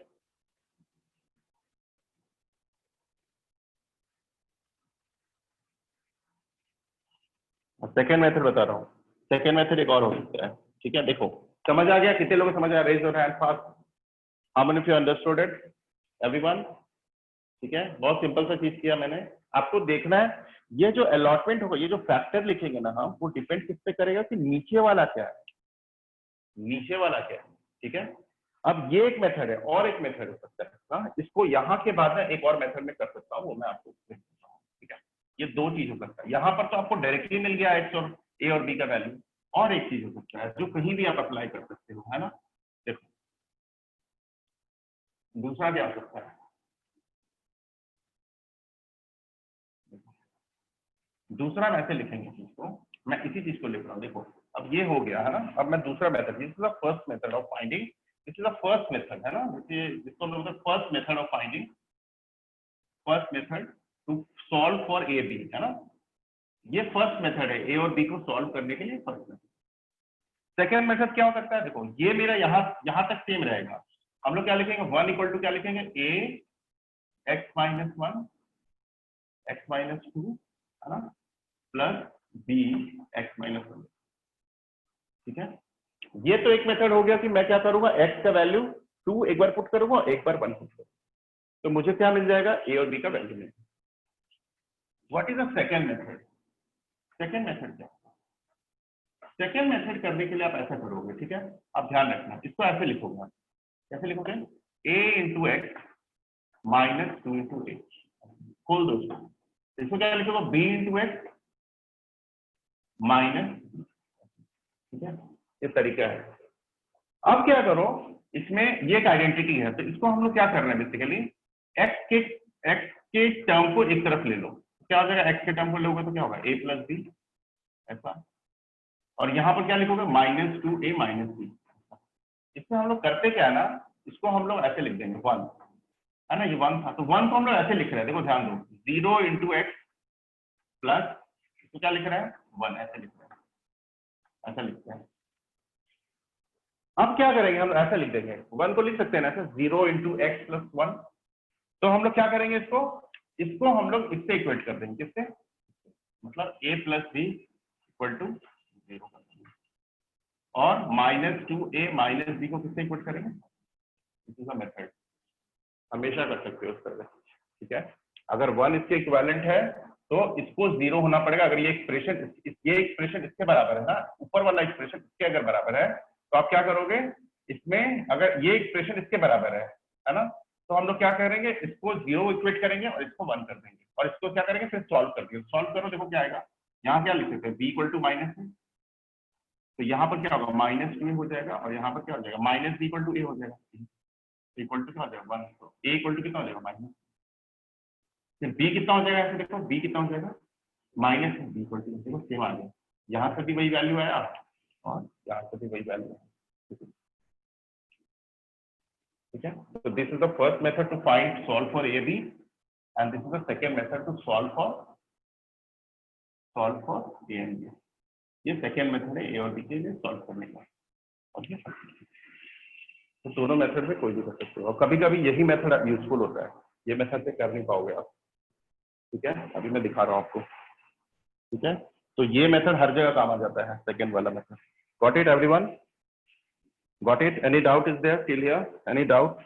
S1: सेकेंड मेथड बता रहा हूँ, सेकेंड मेथड एक और हो सकता है। ठीक है, देखो समझ आ गया, कितने लोगों को समझ आया, raise your hand fast, how many of you understood it, everyone? ठीक है, बहुत सिंपल सा चीज किया मैंने, आपको देखना है ये जो अलॉटमेंट होगा, ये जो फैक्टर लिखेंगे ना हम, वो डिपेंड किस पे करेगा कि नीचे वाला क्या है, नीचे वाला क्या है। ठीक है, अब ये एक मेथड है, और एक मेथड हो सकता है, हाँ, इसको यहाँ के बाद में एक और मेथड में कर सकता हूँ, वो मैं आपको explain करता हूँ। ठीक है, ये दो चीज हो सकता है, यहाँ पर तो आपको डायरेक्टली मिल गया एक्स और ए और बी का वैल्यू, और एक चीज हो सकता है जो कहीं भी आप अप्लाई कर सकते हो, है ना। देखो दूसरा क्या हो सकता है, दूसरा मैं ऐसे लिखेंगे चीज को, मैं इसी चीज को लिख रहा हूँ, देखो अब ये हो गया है ना, अब मैं दूसरा method, this is the first method of finding, this is the first method, है ना, जिसको हम लोग first method of finding, first method to solve for a b, है ना, ये फर्स्ट मेथड है ए और बी को सॉल्व करने के लिए फर्स्ट मेथड। सेकेंड मेथड क्या हो सकता है, देखो ये मेरा यहाँ तक सेम रहेगा, हम लोग क्या लिखेंगे, 1 इक्वल टू क्या लिखेंगे, A x minus one x minus two, है ना, plus B x minus one. ठीक है, ये तो एक मेथड हो गया कि मैं क्या करूंगा, x का वैल्यू 2 एक बार पुट करूंगा, एक बार 1 पुट करूंगा, तो मुझे क्या मिल जाएगा, a और b का वैल्यू मिल जाएगा। What is the second method, second method क्या, सेकंड मेथड करने के लिए आप ऐसा करोगे, ठीक है, आप ध्यान रखना, इसको ऐसे लिखोगे, आप कैसे लिखोगे, a into x minus two into H, खोल दो इसको, इसको क्या लिखोगे, b इंटू एक्स माइनस, ठीक है, ये तरीका है। अब क्या करो, इसमें ये एक आइडेंटिटी है, तो इसको हम लोग क्या कर रहे हैं बेसिकली, x के टर्म को एक तरफ ले लो, क्या हो जाएगा, x के टर्म को लोगे तो क्या होगा, a प्लस बी, ऐसा, और यहाँ पर क्या लिखोगे, माइनस टू ए माइनस बी। इसमें हम लोग करते क्या है ना, इसको हम लोग ऐसे लिख देंगे 1, है ना, ये 1 था, तो 1 को हम लोग ऐसे लिख रहे हैं, देखो ध्यान दो, 0 इंटू एक्स प्लस, इसको क्या लिख रहे हैं 1, ऐसे लिख रहे हैं, ऐसा लिखते हैं। अब क्या करेंगे, हम ऐसा लिख देंगे, 1 को लिख सकते हैं ना ऐसे, 0 इंटू एक्स प्लस 1। तो हम लोग क्या करेंगे, इसको हम लोग इससे इक्वेट कर देंगे, किससे, मतलब a plus B equal to 0 कर देंगे, और -2a माइनस बी को किससे इक्वेट करेंगे, दिस इज अ मेथड, हमेशा कर सकते हो उस तरह, ठीक है। अगर 1 इसके इक्विवेलेंट है तो इसको 0 होना पड़ेगा, अगर ये एक्सप्रेशन इसके बराबर है ना, ऊपर वाला एक्सप्रेशन इसके अगर बराबर है, तो आप क्या करोगे इसमें, अगर ये एक्सप्रेशन इसके बराबर है ना, तो हम लोग क्या करेंगे, इसको 0 इक्वेट करेंगे और इसको 1 कर देंगे, और इसको क्या करेंगे फिर सॉल्व कर देंगे, सॉल्व करो, देखो क्या आएगा, यहाँ क्या लिख सकते हैं, b इक्वल टू माइनस, तो यहाँ पर क्या होगा -2 हो जाएगा, और यहाँ पर क्या हो जाएगा, minus b equal to a हो जाएगा, इक्वल टू क्या हो जाएगा 1, तो a इक्वल टू कितना हो जाएगा माइनस, फिर b कितना हो जाएगा, ऐसे देखो b कितना हो जाएगा माइनस, b इक्वल टू देखो सेम आ गया, यहाँ से भी वही वैल्यू आया और यहाँ से भी वही वैल्यू है, ठीक है। तो this is the first method to find solve for a b, and this is the second method to solve for a and b. ये सेकंड मेथड है ए और बी के लिए सॉल्व करने का, ओके। तो दोनों मेथड में कोई भी कर सकते हो, और कभी कभी यही मेथड यूजफुल होता है, ये मेथड से कर नहीं पाओगे आप, ठीक है, अभी मैं दिखा रहा हूँ आपको, ठीक है। तो ये मेथड हर जगह काम आ जाता है, सेकंड वाला method. Got it everyone, got it, any doubt is there till here, any doubt,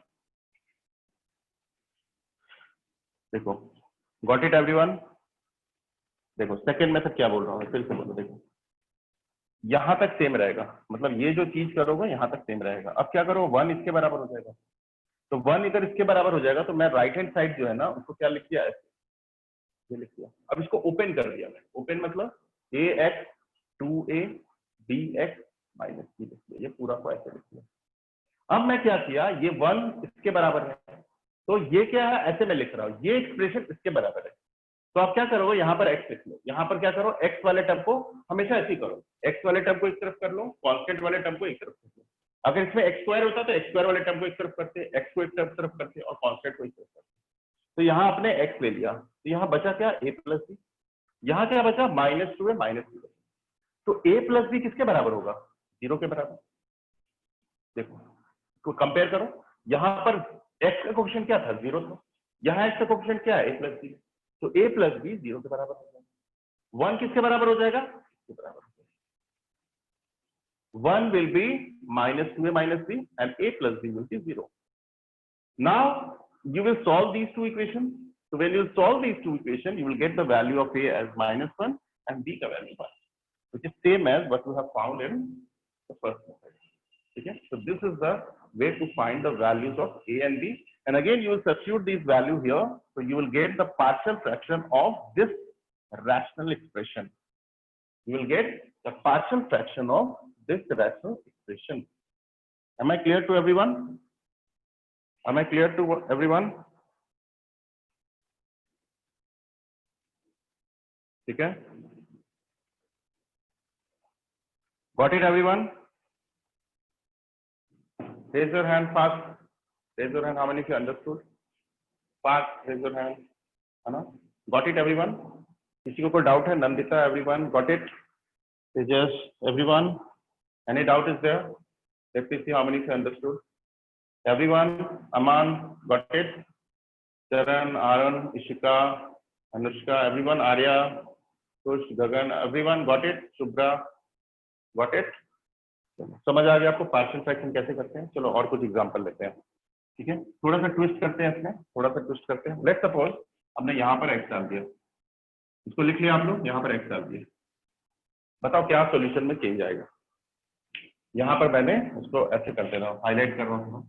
S1: देखो गॉट इट एवरीवन। देखो सेकंड मेथड क्या बोल रहा हूँ, फिर से बोलो, देखो यहां तक सेम रहेगा, मतलब ये जो चीज करोगे यहां तक सेम रहेगा। अब क्या करो, 1 इसके बराबर हो जाएगा, तो 1 इधर इसके बराबर हो जाएगा, तो मैं राइट हैंड साइड जो है ना उसको क्या लिख दिया, ऐसे ये लिख दिया। अब इसको ओपन कर दिया मैं, ओपन मतलब ax 2a bx minus b लिख दिया, ये पूरा को ऐसे लिख दिया। अब मैं क्या किया, ये 1 इसके बराबर है, तो ये क्या है, ऐसे मैं लिख रहा हूँ, ये एक्सप्रेशन इसके बराबर है, तो आप क्या करोगे, यहाँ पर x लिख लो, यहाँ पर क्या करो, x वाले टर्म को हमेशा ऐसे ही करो, x वाले टर्म को एक तरफ कर लो, कांस्टेंट वाले टर्म को एक तरफ कर लो। अगर इसमें x स्क्वायर होता तो x स्क्वायर वाले टर्म को एक तरफ करते, x को एक तरफ करते और कांस्टेंट को एक तरफ करते। तो यहाँ आपने x ले लिया, तो यहाँ बचा क्या, a प्लस बी, यहाँ क्या बचा -2a माइनस बी, तो a प्लस बी किसके बराबर होगा, 0 के बराबर। देखो तो कंपेयर करो, यहाँ पर x का कोएफिशिएंट क्या था, 0 था, यहाँ x का कोएफिशिएंट क्या है, a प्लस बी, तो a प्लस बी 0 के बराबर हो जाएगा। 1 किसके बराबर हो जाएगा, इसके बराबर हो जाएगा। 1 will be -2a minus b and a plus b will be 0. Now you will solve these two equations. So when you solve these two equations, you will get the value of a as -1 and b ka value 1, which is same as what you have found in the first method. Okay? So this is the way to find the values of a and b. And again, you will substitute these values here. So you will get the partial fraction of this rational expression. You will get the partial fraction of this rational expression. Am I clear to everyone? Am I clear to everyone? ठीक है? Got it, everyone? Raise your hand fast. Raise your hand. How many of you understood? Fast. Raise your hand. है ना? Got it, everyone? किसी को कोई doubt है? Nandita, everyone got it? Tejas, everyone? Any doubt is there? Let me see how many of you understood. Everyone, Aman, got it? Charan, Aaron, Ishika, Anushka, everyone, Arya, Kush, Gagan, everyone got it? Shubhra, got it? समझ आ गया आपको partial fraction कैसे करते हैं? चलो और कुछ example लेते हैं, ठीक है? थोड़ा सा ट्विस्ट करते हैं इसमें, थोड़ा सा ट्विस्ट करते हैं। लेट्स सपोज हमने यहाँ पर x डाल दिया, इसको लिख लिया आप लोग, यहाँ पर x डाल दिया, बताओ क्या सॉल्यूशन में चेंज आएगा? यहाँ पर मैंने उसको ऐसे कर दे रहा हूँ, हाईलाइट कर रहा हूँ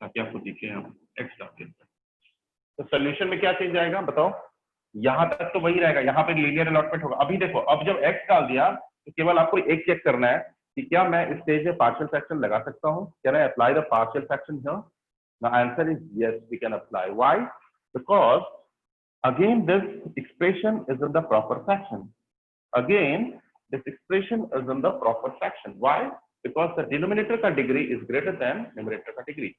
S1: ताकि आपको दिखे, हम x डाल दिया, तो सोल्यूशन में क्या चेंज आएगा बताओ? यहाँ तक तो वही रहेगा, यहाँ पे लीनियर अलॉटमेंट होगा। अभी देखो, अब जब x डाल दिया तो केवल आपको एक चेक करना है कि क्या मैं इस स्टेज में पार्शियल फ्रैक्शन लगा सकता हूँ? Can I apply the partial fraction here? The answer is yes, we can apply. Why? Because again this expression is in the proper fraction, again this expression is in the proper fraction. Why? Because the denominator का degree is greater than numerator का degree.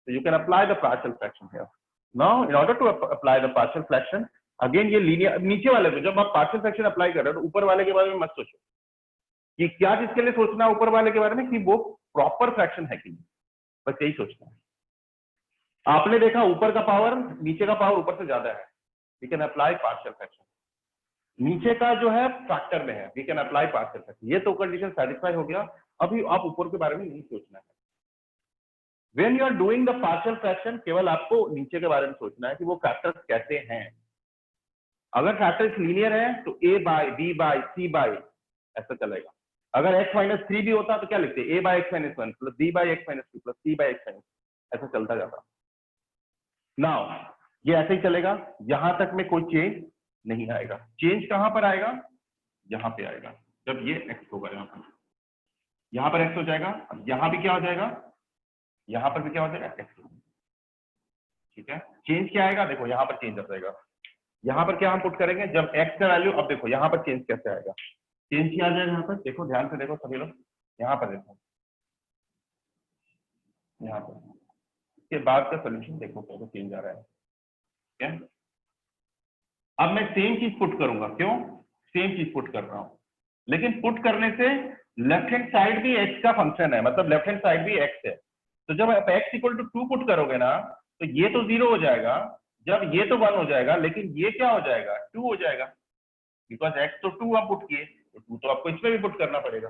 S1: So you can apply the partial fraction here. Now in order to apply the partial fraction, again ये linear, नीचे वाले पे जब आप partial fraction apply कर रहे हो तो ऊपर वाले के बारे में मत सोचो कि क्या, चीज के लिए सोचना है ऊपर वाले के बारे में कि वो प्रॉपर फ्रैक्शन है कि नहीं, बस यही सोचना है। आपने देखा ऊपर का पावर नीचे का पावर ऊपर से ज्यादा है, we can apply partial fraction. नीचे का जो है फैक्टर में है, we can apply partial fraction. ये तो कंडीशन सेटिस्फाई हो गया, अभी आप ऊपर के बारे में नहीं सोचना है। When you are doing the partial fraction केवल आपको नीचे के बारे में सोचना है कि वो फैक्टर्स कैसे हैं। अगर फैक्टर्स लीनियर है तो a by b by c by ऐसा चलेगा। अगर x माइनस 3 भी होता तो क्या लिखते, a by x minus 1 plus b by x minus 2 plus c by x minus, ऐसा चलता जाता। नाउ ये ऐसे ही चलेगा, यहां तक में कोई चेंज नहीं आएगा। चेंज कहां पर आएगा, यहां पे आएगा जब ये x होगा, यहां पर x हो जाएगा। अब यहां भी क्या हो जाएगा, यहां पर भी क्या हो जाएगा, x। ठीक है, चेंज क्या आएगा, देखो यहां पर चेंज आ जाएगा। यहां पर क्या हम पुट करेंगे, जब x का वैल्यू, अब देखो यहां पर चेंज कैसे आएगा, चेंज क्या आ जाएगा यहाँ पर, देखो ध्यान से देखो सभी लोग, यहाँ पर देखो, यहाँ पर इसके बाद का सोल्यूशन देखो कैसे चेंज आ रहा है। ठीक है, अब मैं सेम चीज पुट करूंगा, क्यों सेम चीज पुट कर रहा हूं, लेकिन पुट करने से लेफ्ट हैंड साइड भी x का फंक्शन है, मतलब लेफ्ट हैंड साइड भी x है। तो जब आप x इक्वल टू 2 पुट करोगे ना, तो ये तो 0 हो जाएगा, जब ये तो 1 हो जाएगा, लेकिन ये क्या हो जाएगा, 2 हो जाएगा, बिकॉज x तो 2 आप पुट किए, तो 2 तो आपको इसमें भी पुट करना पड़ेगा।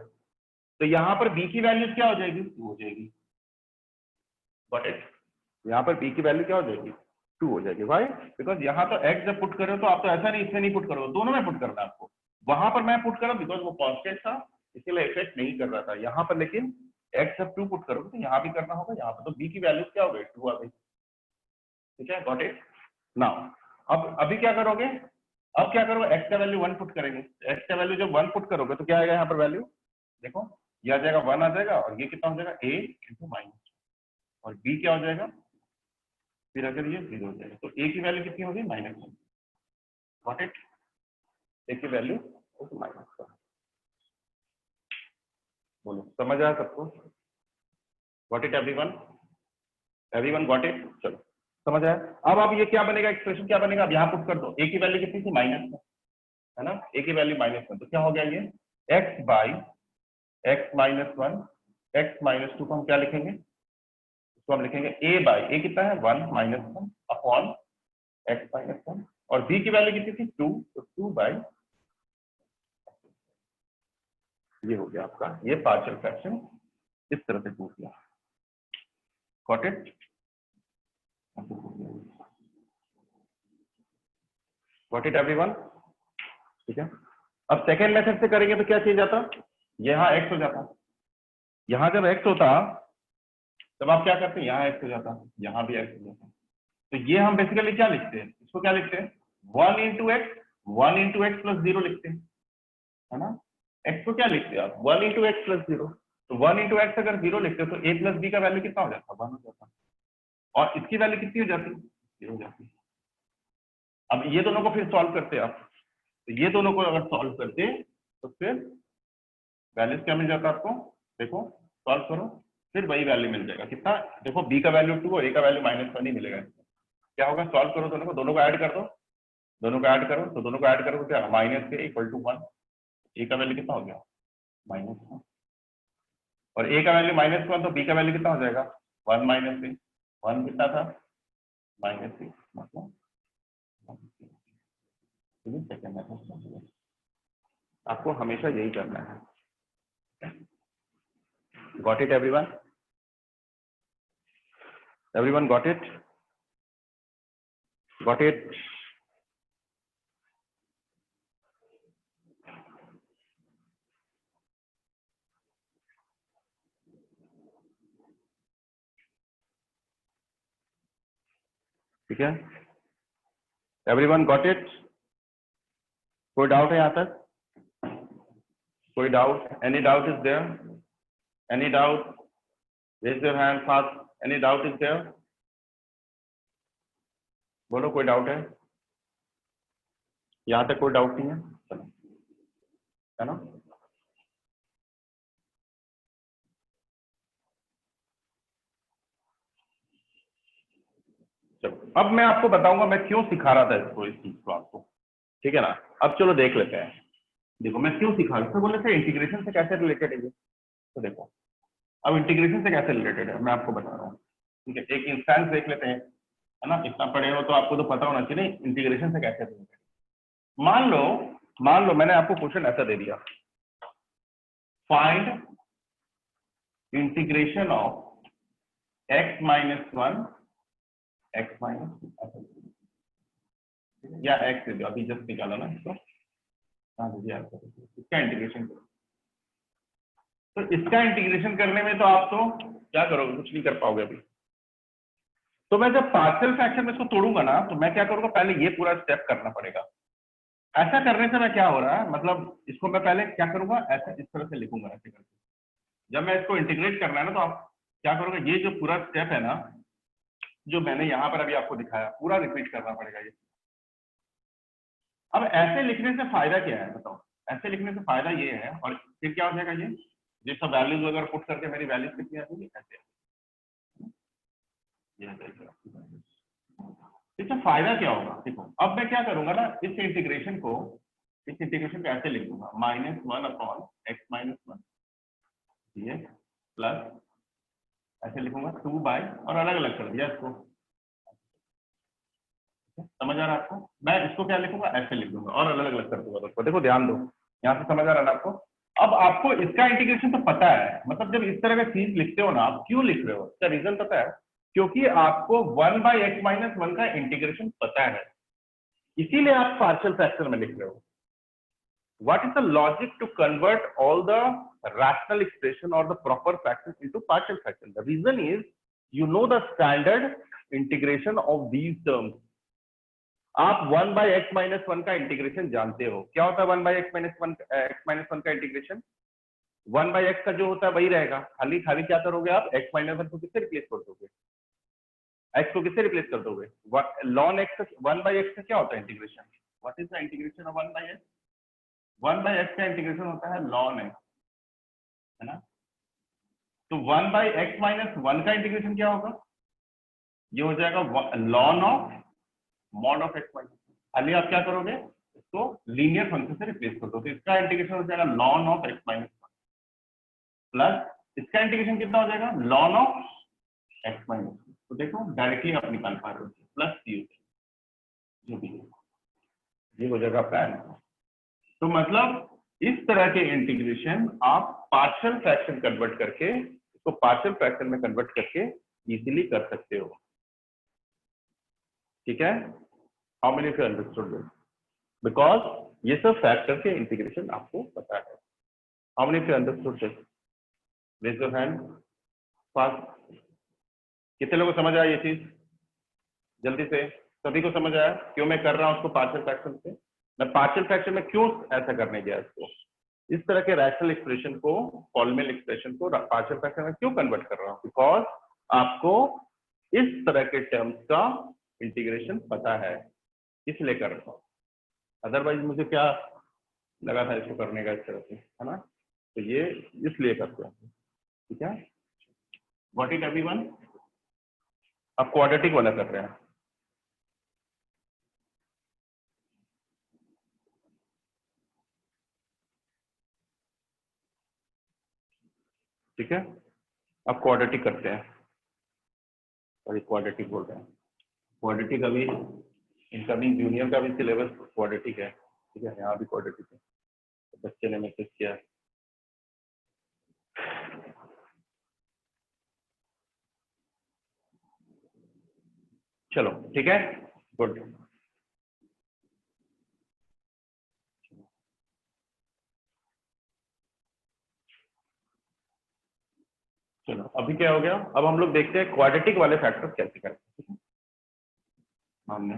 S1: तो यहाँ पर b की वैल्यू क्या हो जाएगी, 2 हो जाएगी। गॉट इट, यहाँ पर b की वैल्यू क्या हो जाएगी, 2 हो जाएगी। भाई बिकॉज यहाँ तो x जब पुट करो तो आप तो ऐसा नहीं इसमें नहीं पुट करोगे, दोनों में पुट करना है आपको। वहां पर मैं पुट करा बिकॉज वो कॉन्स्टेंट था, इसलिए इफेक्ट नहीं कर रहा था। यहाँ पर लेकिन x जब 2 पुट करोगे तो यहाँ भी करना होगा, यहाँ पर तो b की वैल्यू क्या हो गई, 2 आ गई। ठीक है, गॉट इट। नाउ अब अभी क्या करोगे, अब क्या करोगे, x का वैल्यू 1 पुट करेंगे। x का वैल्यू जब 1 पुट करोगे तो क्या आएगा यहाँ पर वैल्यू, देखो ये आ जाएगा 1 आ जाएगा, और ये कितना हो जाएगा, a इंटू माइनस, और b क्या हो जाएगा, फिर अगर ये 0 हो जाएगा तो a की वैल्यू कितनी होगी, -1। गॉट इट, a की वैल्यू -1। बोलो समझ आया सबको, got it everyone, everyone got it, चलो समझ आया। अब ये क्या बनेगा, एक्सप्रेशन क्या बनेगा, अब यहाँ पुट कर दो, a की वैल्यू कितनी थी, -1 है ना, a की वैल्यू -1, तो क्या हो गया ये x by x minus 1, x minus 2 को हम क्या लिखेंगे, इसको हम लिखेंगे a बाई, a कितना है 1 -1 अपॉन x माइनस 1, और b की वैल्यू कितनी थी 2, तो 2 बाई, ये हो गया आपका ये पार्शियल फ्रैक्शन, इस तरह से पूछ लिया। Got it, got it everyone. ठीक है, अब सेकेंड मेथड से करेंगे तो क्या चेंज आता, यहाँ x हो जाता, यहाँ जब x होता तब आप क्या करते हैं, यहाँ x हो जाता, यहाँ भी x हो जाता। तो ये हम बेसिकली क्या लिखते हैं, इसको क्या लिखते हैं, 1 इंटू एक्स प्लस 0 लिखते हैं, है ना। x को क्या लिखते हैं आप, 1 इंटू एक्स प्लस 0, तो 1 इंटू एक्स अगर 0 लिखते हो तो a प्लस b का वैल्यू कितना हो जाता, 1 हो जाता, और इसकी वैल्यू कितनी हो जाती, 0 हो जाती। अब ये दोनों को फिर सॉल्व करते आप, तो ये दोनों को अगर सॉल्व करते तो फिर वैल्यूज क्या मिल जाता आपको, देखो सॉल्व करो, फिर वही वैल्यू मिल जाएगा, कितना, देखो b का वैल्यू 2 और a का वैल्यू -1 ही मिलेगा। क्या होगा, सॉल्व करो दोनों को ऐड कर दो, दोनों को ऐड करो, तो दोनों को ऐड करो तो क्या, माइनस के इक्वल टू 1, a का वैल्यू कितना हो गया, -1, और a का वैल्यू -1, तो b का वैल्यू कितना हो जाएगा, 1 माइनस a, 1 कितना था, -6, मतलब सेकेंड मेथड। आपको हमेशा यही करना है। Got it everyone, everyone got it, got it. ठीक है, एवरीवन गॉट इट, कोई डाउट है यहाँ तक, कोई doubt, any doubt is there, any doubt, raise your hand fast, any doubt is there, बोलो कोई डाउट है, यहाँ तक कोई डाउट नहीं है, चलो है ना। चलो अब मैं आपको बताऊंगा मैं क्यों सिखा रहा था इसको, इस चीज को आपको, ठीक है ना। अब चलो देख लेते हैं। देखो मैं क्यों सिखा रहा हूँ, बोले थे इंटीग्रेशन से कैसे रिलेटेड है ये, तो देखो अब इंटीग्रेशन से कैसे रिलेटेड है मैं आपको बता रहा हूँ। ठीक है, एक इंस्टेंस देख लेते हैं, है ना। इतना पढ़े हो तो आपको तो पता होना चाहिए नहीं इंटीग्रेशन से कैसे रिलेटेड। मान लो मैंने आपको क्वेश्चन ऐसा दे दिया, find integration of x minus one x minus या x दे दो, अभी जस्ट निकाला ना इसको, हाँ जी इसका इंटीग्रेशन करो। तो इसका इंटीग्रेशन करने में तो आप तो क्या करोगे, कुछ नहीं कर पाओगे अभी। तो मैं जब पार्शियल फ्रैक्शन में इसको तोड़ूंगा ना, तो मैं क्या करूंगा, पहले ये पूरा स्टेप करना पड़ेगा। ऐसा करने से मैं क्या हो रहा है, मतलब इसको मैं पहले क्या करूंगा, ऐसा इस तरह से लिखूंगा ऐसे करके। जब मैं इसको इंटीग्रेट करना है ना, तो आप क्या करोगे, ये जो पूरा स्टेप है ना, जो मैंने यहाँ पर अभी आपको दिखाया, पूरा रिपीट करना पड़ेगा ये। अब ऐसे लिखने से फायदा क्या है बताओ, ऐसे लिखने से फायदा ये है, और फिर क्या हो जाएगा, ये सब वैल्यूज वगैरह पुट करके मेरी वैल्यूज कितनी आ जाएगी, ऐसे इससे फायदा क्या होगा। देखो अब मैं क्या करूंगा ना, इस इंटीग्रेशन को ऐसे लिख दूंगा, minus one upon x minus one plus ऐसे लिखूंगा 2 बाई, और अलग अलग कर दिया इसको, समझ आ रहा है आपको। मैं इसको क्या लिखूंगा, ऐसे लिख दूंगा और अलग अलग कर दूंगा उसको। देखो ध्यान दो, यहाँ से समझ आ रहा है ना आपको। अब आपको इसका इंटीग्रेशन तो पता है, मतलब जब इस तरह का चीज लिखते हो ना, आप क्यों लिख रहे हो, इसका रीजन पता है, क्योंकि आपको 1/x-1 का इंटीग्रेशन पता है, इसीलिए आप पार्शियल फ्रैक्शन में लिख रहे हो। What is the logic to convert all the rational expression or the proper fractions into partial fraction? The reason is you know the standard integration of these terms. आप 1/x-1 का integration जानते हो, क्या होता है 1/x-1 का integration, 1/x का जो होता है वही रहेगा, खाली खाली क्या करोगे आप, x-1 को किससे रिप्लेस कर दोगे, x को किससे रिप्लेस कर दोगे, ln x, 1/x का क्या होता है integration, what is the integration of 1/x, 1/x का इंटीग्रेशन होता है ln x, है ना। तो 1/x-1 का इंटीग्रेशन क्या होगा, ये हो जाएगा ln of mod of x minus, खाली आप क्या करोगे, इसको लीनियर फंक्शन से रिप्लेस कर दो, तो इसका इंटीग्रेशन हो जाएगा ln of x minus plus इसका इंटीग्रेशन कितना हो जाएगा, ln ऑफ x माइनस। तो देखो डायरेक्टली आप निकाल पा रहे हो, प्लस सी जो भी ये हो जाएगा आपका आंसर। तो मतलब इस तरह के इंटीग्रेशन आप पार्शियल फ्रैक्शन कन्वर्ट करके, इसको पार्शियल फ्रैक्शन में कन्वर्ट करके इजीली कर सकते हो, ठीक है। How many of you understood this, because ये सब फैक्टर के इंटीग्रेशन आपको पता है। How many of you understood this, raise your hand fast. कितने लोगों को समझ आया ये चीज, जल्दी से, सभी को समझ आया क्यों मैं कर रहा हूं उसको पार्शियल फ्रैक्शन से, मैं पार्शियल फ्रैक्शन में क्यों ऐसा करने गया, इसको इस तरह के रैशनल एक्सप्रेशन को, पॉलिनोमियल एक्सप्रेशन को पार्शियल फ्रैक्शन में क्यों कन्वर्ट कर रहा हूं, बिकॉज आपको इस तरह के टर्म्स का इंटीग्रेशन पता है, इसलिए कर रहा हूं। अदरवाइज मुझे क्या लगा था इसको करने का इस तरह से, है ना, तो ये इसलिए करते हैं, ठीक है। व्हाट इज एवरीवन, आप क्वाड्रेटिक वाला कर रहे हैं, ठीक है, आप क्वाड्रेटिक करते हैं, और क्वाड्रेटिक बोल रहे हैं, क्वाड्रेटिक अभी इनकमिंग जूनियर का भी सिलेबस क्वाड्रेटिक है, ठीक है, यहाँ भी क्वाड्रेटिक है, तो बच्चे ने मैसेज किया है। चलो ठीक है, गुड। चलो अभी क्या हो गया, अब हम लोग देखते हैं क्वाड्रेटिक वाले फैक्टर्स कैसे करते हैं, हमने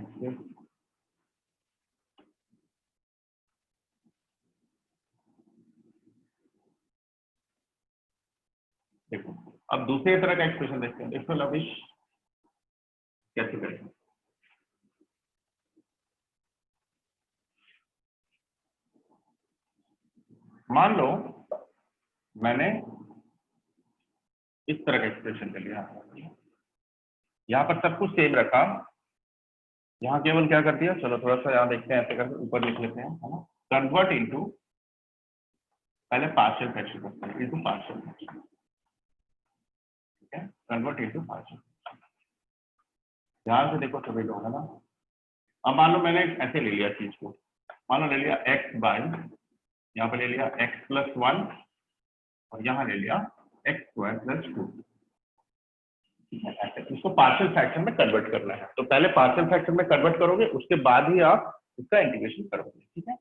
S1: देखो अब दूसरे तरह का एक्सप्रेशन देखते हैं, देखो लविश कैसे करें। मान लो मैंने इस तरह का एक्सप्रेशन कर लिया, यहाँ पर सब कुछ सेम रखा, यहाँ केवल क्या करती है, चलो थोड़ा सा यहाँ देखते हैं, ऐसे करके ऊपर लिख लेते हैं, है ना, कन्वर्ट इनटू, पहले पार्शियल फ्रैक्शन करते हैं, इनटू पार्शियल फ्रैक्शन, ठीक है, कन्वर्ट इनटू पार्शियल। ध्यान से देखो सभी लोग, है ना। अब मान लो मैंने ऐसे ले लिया चीज को, मान लो ले लिया x बाय, यहाँ पे ले लिया x+1 और यहाँ ले लिया x² + 2, ठीक है, ऐसे इसको पार्शियल फ्रैक्शन में कन्वर्ट करना है। तो पहले पार्शियल फ्रैक्शन में कन्वर्ट करोगे, उसके बाद ही आप इसका इंटीग्रेशन करोगे, ठीक है।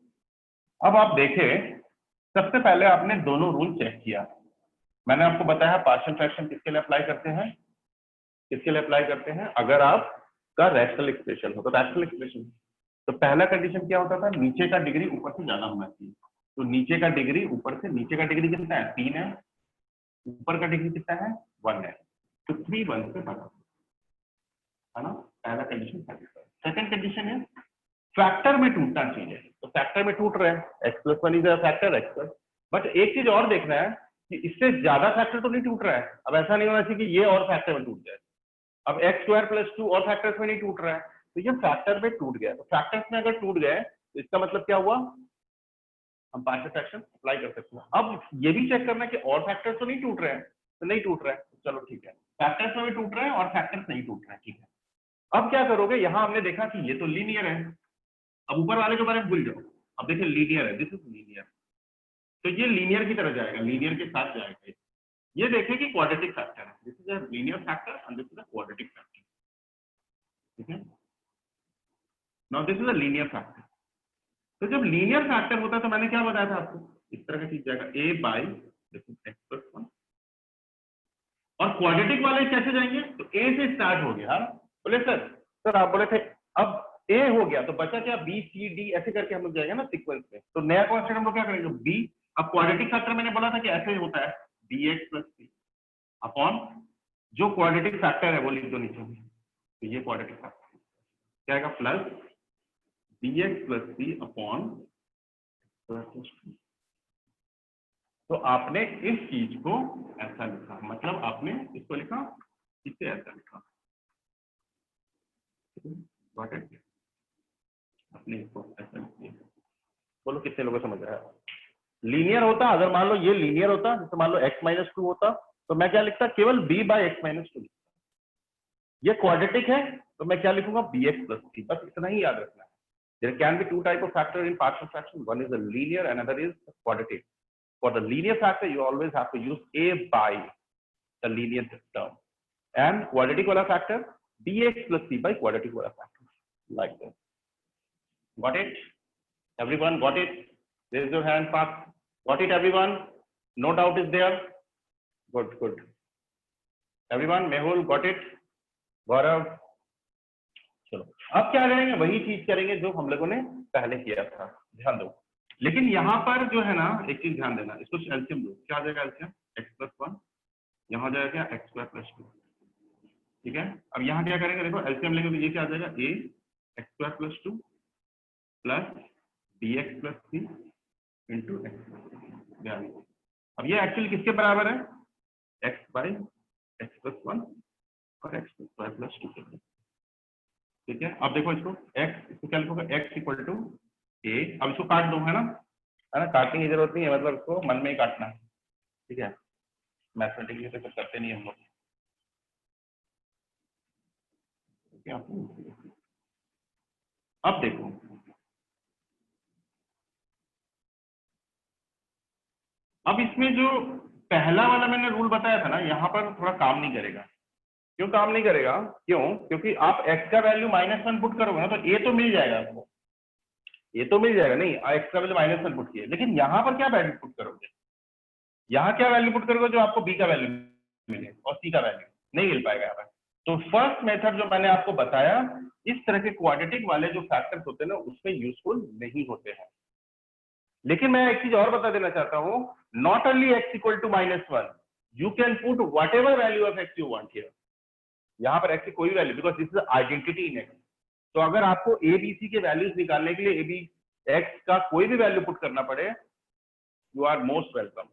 S1: अब आप देखें, सबसे पहले आपने दोनों रूल चेक किया। मैंने आपको बताया पार्शियल फ्रैक्शन किसके लिए अप्लाई करते हैं, किसके लिए अप्लाई करते हैं, अगर आपका रैशनल एक्सप्रेशन हो, तो रैशनल एक्सप्रेशन। तो पहला कंडीशन क्या होता था, नीचे का डिग्री ऊपर से ज्यादा होना चाहिए। तो नीचे का डिग्री ऊपर से, नीचे का डिग्री कितना है, 3 है, ऊपर का डिग्री कितना है, 1 है, तो 3 1 से बड़ा, है ना, पहला कंडीशन। सेकंड कंडीशन है फैक्टर में टूटना चाहिए। तो फैक्टर में टूट रहे हैं, x+1 is a factor x+, but एक चीज और देखना है कि इससे ज्यादा फैक्टर तो नहीं टूट रहा है। अब ऐसा नहीं होना चाहिए कि ये और फैक्टर में टूट जाए। अब x² + 2 और फैक्टर्स में नहीं टूट रहा है, तो ये फैक्टर में टूट गया। तो फैक्टर्स में अगर टूट गए तो इसका मतलब क्या हुआ, हम पार्शियल फ्रैक्शन अप्लाई कर सकते हैं। अब ये भी चेक करना है कि और फैक्टर्स तो नहीं टूट रहे हैं, तो नहीं टूट रहा है, तो चलो ठीक है, फैक्टर्स में भी टूट रहे हैं और फैक्टर्स नहीं टूट रहे हैं, ठीक है। अब क्या करोगे, यहां हमने देखा कि ये तो लीनियर है, अब ऊपर वाले के बारे में भूल जाओ। अब देखिए लीनियर है, दिस इज लीनियर, तो ये लीनियर की तरह जाएगा, लीनियर के साथ जाएगा। ये देखें कि क्वाड्रेटिक फैक्टर है, this is a linear factor and this is a quadratic factor, ठीक है। Now this is a linear factor. तो जब लीनियर फैक्टर होता है तो मैंने क्या बताया था आपको, इस तरह का चीज जाएगा a/x+1, और क्वाड्रेटिक वाले कैसे जाएंगे, तो a से स्टार्ट हो गया, बोले सर आप बोले थे अब a हो गया तो बचा क्या, b c d ऐसे करके हम लोग जाएंगे ना सीक्वेंस में। तो नया कॉन्सेप्ट हम लोग क्या करेंगे, b, अब क्वाड्रेटिक फैक्टर मैंने बोला था कि ऐसे होता है bx + c अपॉन जो क्वाड्रेटिक फैक्टर है वो लिख दो नीचे में, तो ये क्वाड्रेटिक फैक्टर क्या आएगा, प्लस bx + c अपॉन। तो आपने इस चीज को ऐसा लिखा, मतलब आपने इसको लिखा, इसे ऐसा लिखा, आपने इसको ऐसा लिखा। बोलो कितने लोगों को समझ रहा है। लीनियर होता, अगर मान लो ये लीनियर होता, जैसे मान लो x-2 होता, तो मैं क्या लिखता, केवल b/x-2 लिखता। ये क्वाड्रेटिक है तो मैं क्या लिखूंगा, bx + c, बस इतना ही याद रखना है। There can be two type of factor in partial fraction. One is a linear, another is quadratic. For the linear factor, you always have to use a by the linear term, and quadratic wala factor bx + c by quadratic wala factor, like that. Got it? Everyone got it? Raise your hand fast. Got it, everyone? No doubt is there? Good, good. Everyone, Mehul got it? Gaurav? चलो अब क्या करेंगे, वही चीज करेंगे जो हम लोगों ने पहले किया था, ध्यान दो। लेकिन यहाँ पर जो है ना, एक चीज ध्यान देना, इसको एलसीएम लो, क्या आ जाएगा एलसीएम, x+1, यहाँ हो जाएगा क्या, x² + 2, ठीक है। अब यहाँ क्या करेंगे, देखो एलसीएम लेंगे तो ये क्या आ जाएगा, a x² + 2 plus bx + c into x। अब ये एक्चुअली किसके बराबर है, x/x+1 और x² + 2 के, ठीक है। अब देखो इसको x, इसको क्या लिखोगे, x = a। अब इसको काट दो, है ना, काटने की जरूरत नहीं है, मतलब इसको मन में ही काटना है, ठीक है। मैथमेटिकली तो करते नहीं हम लोग, ठीक है। अब देखो, अब इसमें जो पहला वाला मैंने रूल बताया था ना, यहाँ पर थोड़ा काम नहीं करेगा। क्यों काम नहीं करेगा, क्यों, क्योंकि आप x का वैल्यू -1 पुट करोगे ना, तो a तो मिल जाएगा आपको, ये तो मिल जाएगा, नहीं x का वैल्यू -1 पुट किया, लेकिन यहाँ पर क्या वैल्यू पुट करोगे, यहाँ क्या वैल्यू पुट करोगे जो आपको b का वैल्यू मिले और c का वैल्यू नहीं मिल पाएगा यहाँ पर। तो फर्स्ट मेथड जो मैंने आपको बताया, इस तरह के क्वाड्रेटिक वाले जो फैक्टर्स होते हैं ना, उसमें यूजफुल नहीं होते हैं। लेकिन मैं एक चीज और बता देना चाहता हूं, not only x = -1, you can put what ever value of x you want here. यहाँ पर x की कोई value, because this is identity in x। तो अगर आपको a b c के वैल्यूज निकालने के लिए a b x का कोई भी वैल्यू पुट करना पड़े, you are most welcome,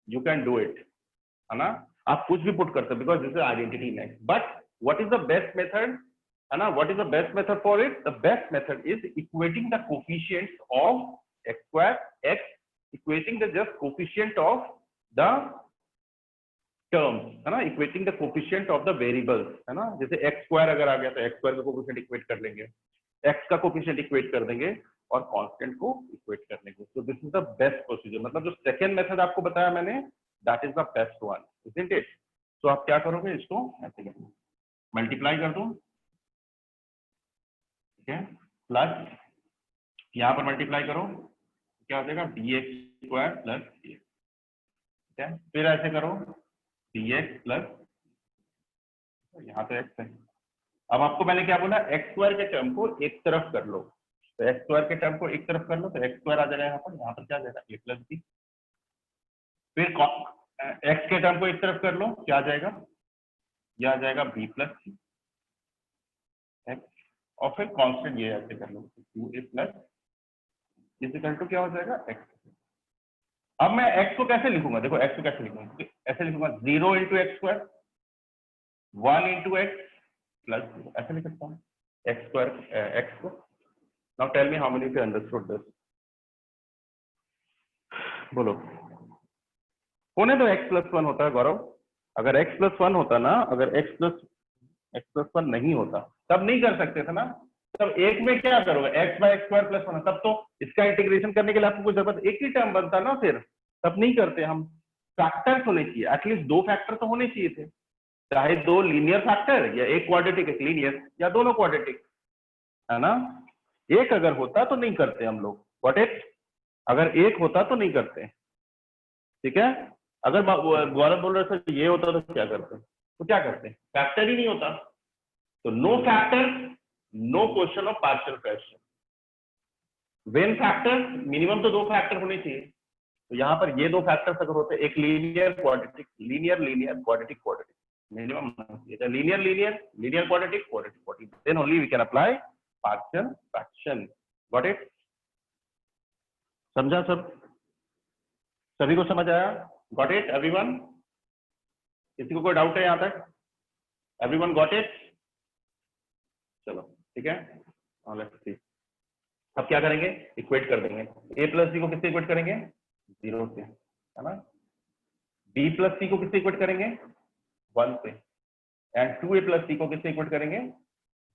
S1: you can do it, है ना, आप कुछ भी पुट करते हो, because this is identity in x। But what is the best method, है ना. What is the best method for it? The best method is equating the coefficients of x square x, equating the just coefficient of the terms, है ना, equating the coefficient of the variables, है ना. जैसे x square अगर आ गया तो x square का coefficient equate कर लेंगे, एक्स का कोफिशिएंट इक्वेट कर देंगे और कांस्टेंट को इक्वेट कर लेंगे. So this is the best procedure. मतलब जो सेकंड मेथड आपको बताया मैंने, that is the best one, isn't it? तो आप क्या करोगे, इसको ऐसे करोगे, मल्टीप्लाई कर दो, ठीक है, प्लस यहाँ पर मल्टीप्लाई करो, क्या हो जाएगा, D x square plus D x, ठीक है. फिर ऐसे करो, डी एक्स प्लस, यहाँ तो एक्स है. अब आपको मैंने क्या बोला, एक्स स्क्वायर के टर्म को एक तरफ कर लो. तो एक्स स्क्वायर के टर्म को एक तरफ कर लो तो एक्स स्क्वायर आ जाएगा यहाँ पर क्या आ जाएगा, ए प्लस बी. फिर एक्स के टर्म को एक तरफ कर लो, क्या आ जाएगा, यह आ जाएगा बी प्लस सी एक्स. और फिर कांस्टेंट ये ऐसे कर लो, 2a प्लस इक्वल टू क्या हो जाएगा, एक्स. अब मैं एक्स को कैसे लिखूंगा, देखो एक्स को कैसे लिखूंगा, ऐसे लिखूंगा 0 into x square 1 into x plus, ऐसे लिख सकता हूँ एक्स स्क्वायर एक्स को. Now tell me how many of you understood this. बोलो. होने दो, एक्स प्लस 1 होता है गौरव. अगर एक्स प्लस 1 होता ना, अगर एक्स प्लस 1 नहीं होता तब नहीं कर सकते थे ना. तब एक में क्या करोगे, x by x square plus 1, तब तो इसका इंटीग्रेशन करने के लिए आपको कोई जरूरत, एक ही टर्म बनता ना. फिर तब नहीं करते हम. फैक्टर्स होने चाहिए, एटलीस्ट 2 फैक्टर तो होने चाहिए थे, चाहे 2 लीनियर फैक्टर या एक क्वाड्रेटिक एक लीनियर या दोनों क्वाड्रेटिक, है ना. एक अगर होता तो नहीं करते हम लोग. What it? अगर एक होता तो नहीं करते, ठीक है. अगर गौरव बोल रहे थे ये होता तो क्या करते, तो क्या करते, फैक्टर ही नहीं होता. तो no factor, no question of partial fraction. When factor, minimum तो 2 फैक्टर होने चाहिए. तो यहाँ पर ये 2 फैक्टर्स अगर होते, एक linear quadratic, linear linear quadratic quadratic, minimum linear linear linear quadratic quadratic quadratic, then only we can apply partial fraction. Got it? समझा सब? सभी को समझ आया? Got it everyone? किसी को कोई डाउट है यहाँ तक? Everyone got it? चलो ठीक है, लेट्स सी. अब क्या करेंगे, इक्वेट कर देंगे. a प्लस बी को किससे इक्वेट करेंगे, 0 से, है ना. b प्लस सी को किससे इक्वेट करेंगे, 1 से. एंड 2a प्लस सी को किससे इक्वेट करेंगे,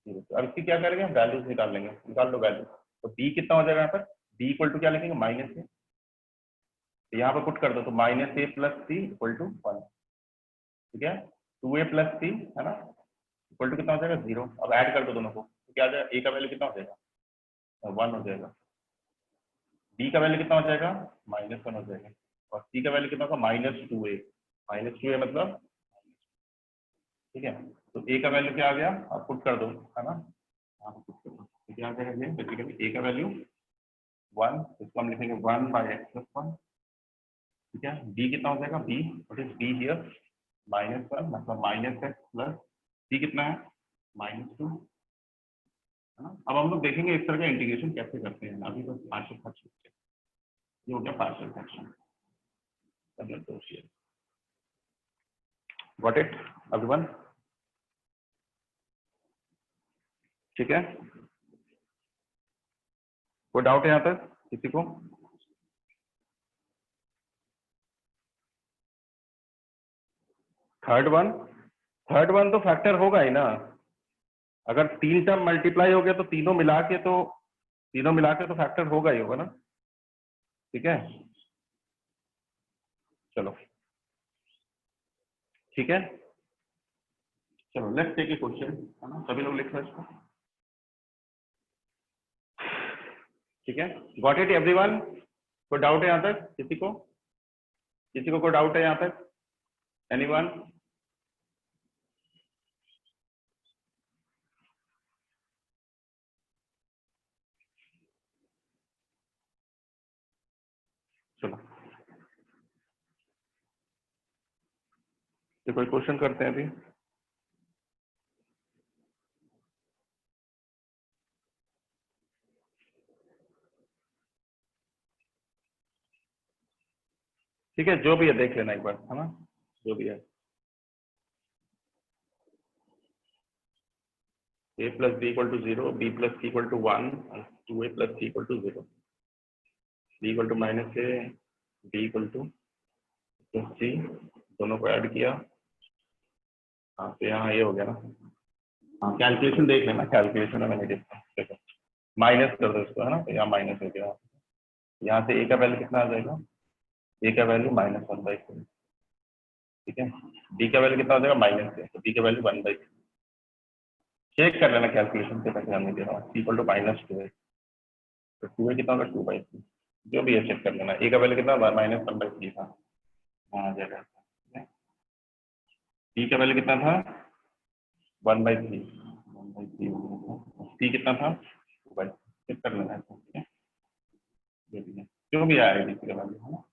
S1: 0 से. अब इसकी क्या करेंगे, हम वैल्यूज निकाल लेंगे. निकाल लो वैल्यू. तो b कितना हो जाएगा यहाँ पर, b इक्वल टू क्या लिखेंगे, माइनस ए. यहाँ पर पुट कर दो, तो minus a plus C equal to 1, ठीक है. 2a प्लस सी, है ना, इक्वल टू कितना हो जाएगा, 0. अब ऐड कर दो दोनों को, तो क्या आ जाएगा, a का वैल्यू कितना हो जाएगा, 1 हो जाएगा. b का वैल्यू कितना हो जाएगा, -1 हो जाएगा. और c का वैल्यू कितना होगा, -2a. -2a मतलब, ठीक है. तो a का वैल्यू क्या आ गया, आप पुट कर दो, है ना. यहाँ पर पुट कर दो, तो क्या आ जाएगा, ये बेसिकली a का वैल्यू 1, इसको हम लिखेंगे 1 बाय x प्लस 1, ठीक है. b कितना हो जाएगा, b, what is b here, -1 मतलब -x प्लस c कितना है, -2, है ना. अब हम लोग देखेंगे इस तरह का इंटीग्रेशन कैसे करते हैं. अभी तो पार्शियल फ्रैक्शन, ये हो गया partial fraction. Got it everyone? ठीक है, कोई डाउट है यहाँ पर किसी को? थर्ड वन तो फैक्टर होगा ही ना. अगर 3 टर्म मल्टीप्लाई हो गया तो तीनों मिला के तो फैक्टर होगा ही होगा ना. ठीक है, चलो ठीक है. चलो लेट्स टेक ए क्वेश्चन, है ना. सभी लोग लिख लो इसको, ठीक है. Got it everyone? कोई डाउट है यहाँ तक किसी को? कोई डाउट है यहाँ तक, एनीवन? चलो तो कोई क्वेश्चन करते हैं अभी. ठीक है, जो भी है देख लेना एक बार, है ना, जो भी है. A plus B equal to 0, B plus C equal to 1, 2a plus C equal to 0, B equal to minus A, B equal to plus C, दोनों को ऐड किया। हाँ तो यहाँ ये हो गया ना। हाँ कैलकुलेशन देख लेना, कैलकुलेशन में मैंने देखा, देखो माइनस कर दो इसको, है ना, तो यहाँ माइनस हो गया। यहाँ से ए का वैल्यू कितना आ जाएगा, ए का वैल्यू -1/3, ठीक है। बी का वैल्यू कितना हो जाएगा -है, तो बी का वैल्यू 1/3। चेक कर लेना कैलकुलेशन से, ताकि हमने दे रहा हूँ इक्वल टू -2 है, तो 2 कितना होगा 2/3, जो भी है चेक कर लेना। ए का वैल्यू कितना -1/3 था, वहाँ आ जाएगा। बी का वैल्यू कितना था 1/3, 1/3, सी कितना था 2/3, चेक कर लेना है, ठीक है, जो भी आएगा डी का वैल्यू, है ना,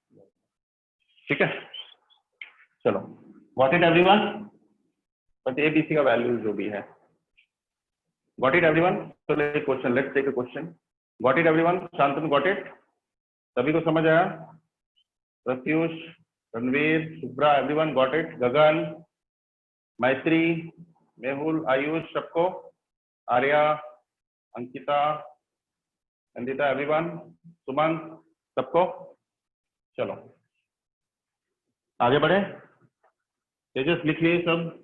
S1: ठीक है। चलो गॉट इट एवरीवन, बस ए बी सी का वैल्यू जो भी है, गॉट इट एवरीवन। तो question, let's take a question. Got it everyone, Shantanu got it, सभी को समझ आया? Pratyush, Ranveer, Shubhra, everyone got it? Gagan, Maitri, Mehul, Ayush, सबको? आर्या, अंकिता, अंदिता, एवरीवन, सुमन, सबको? चलो आगे बढ़े, तेजस लिख लिए सब?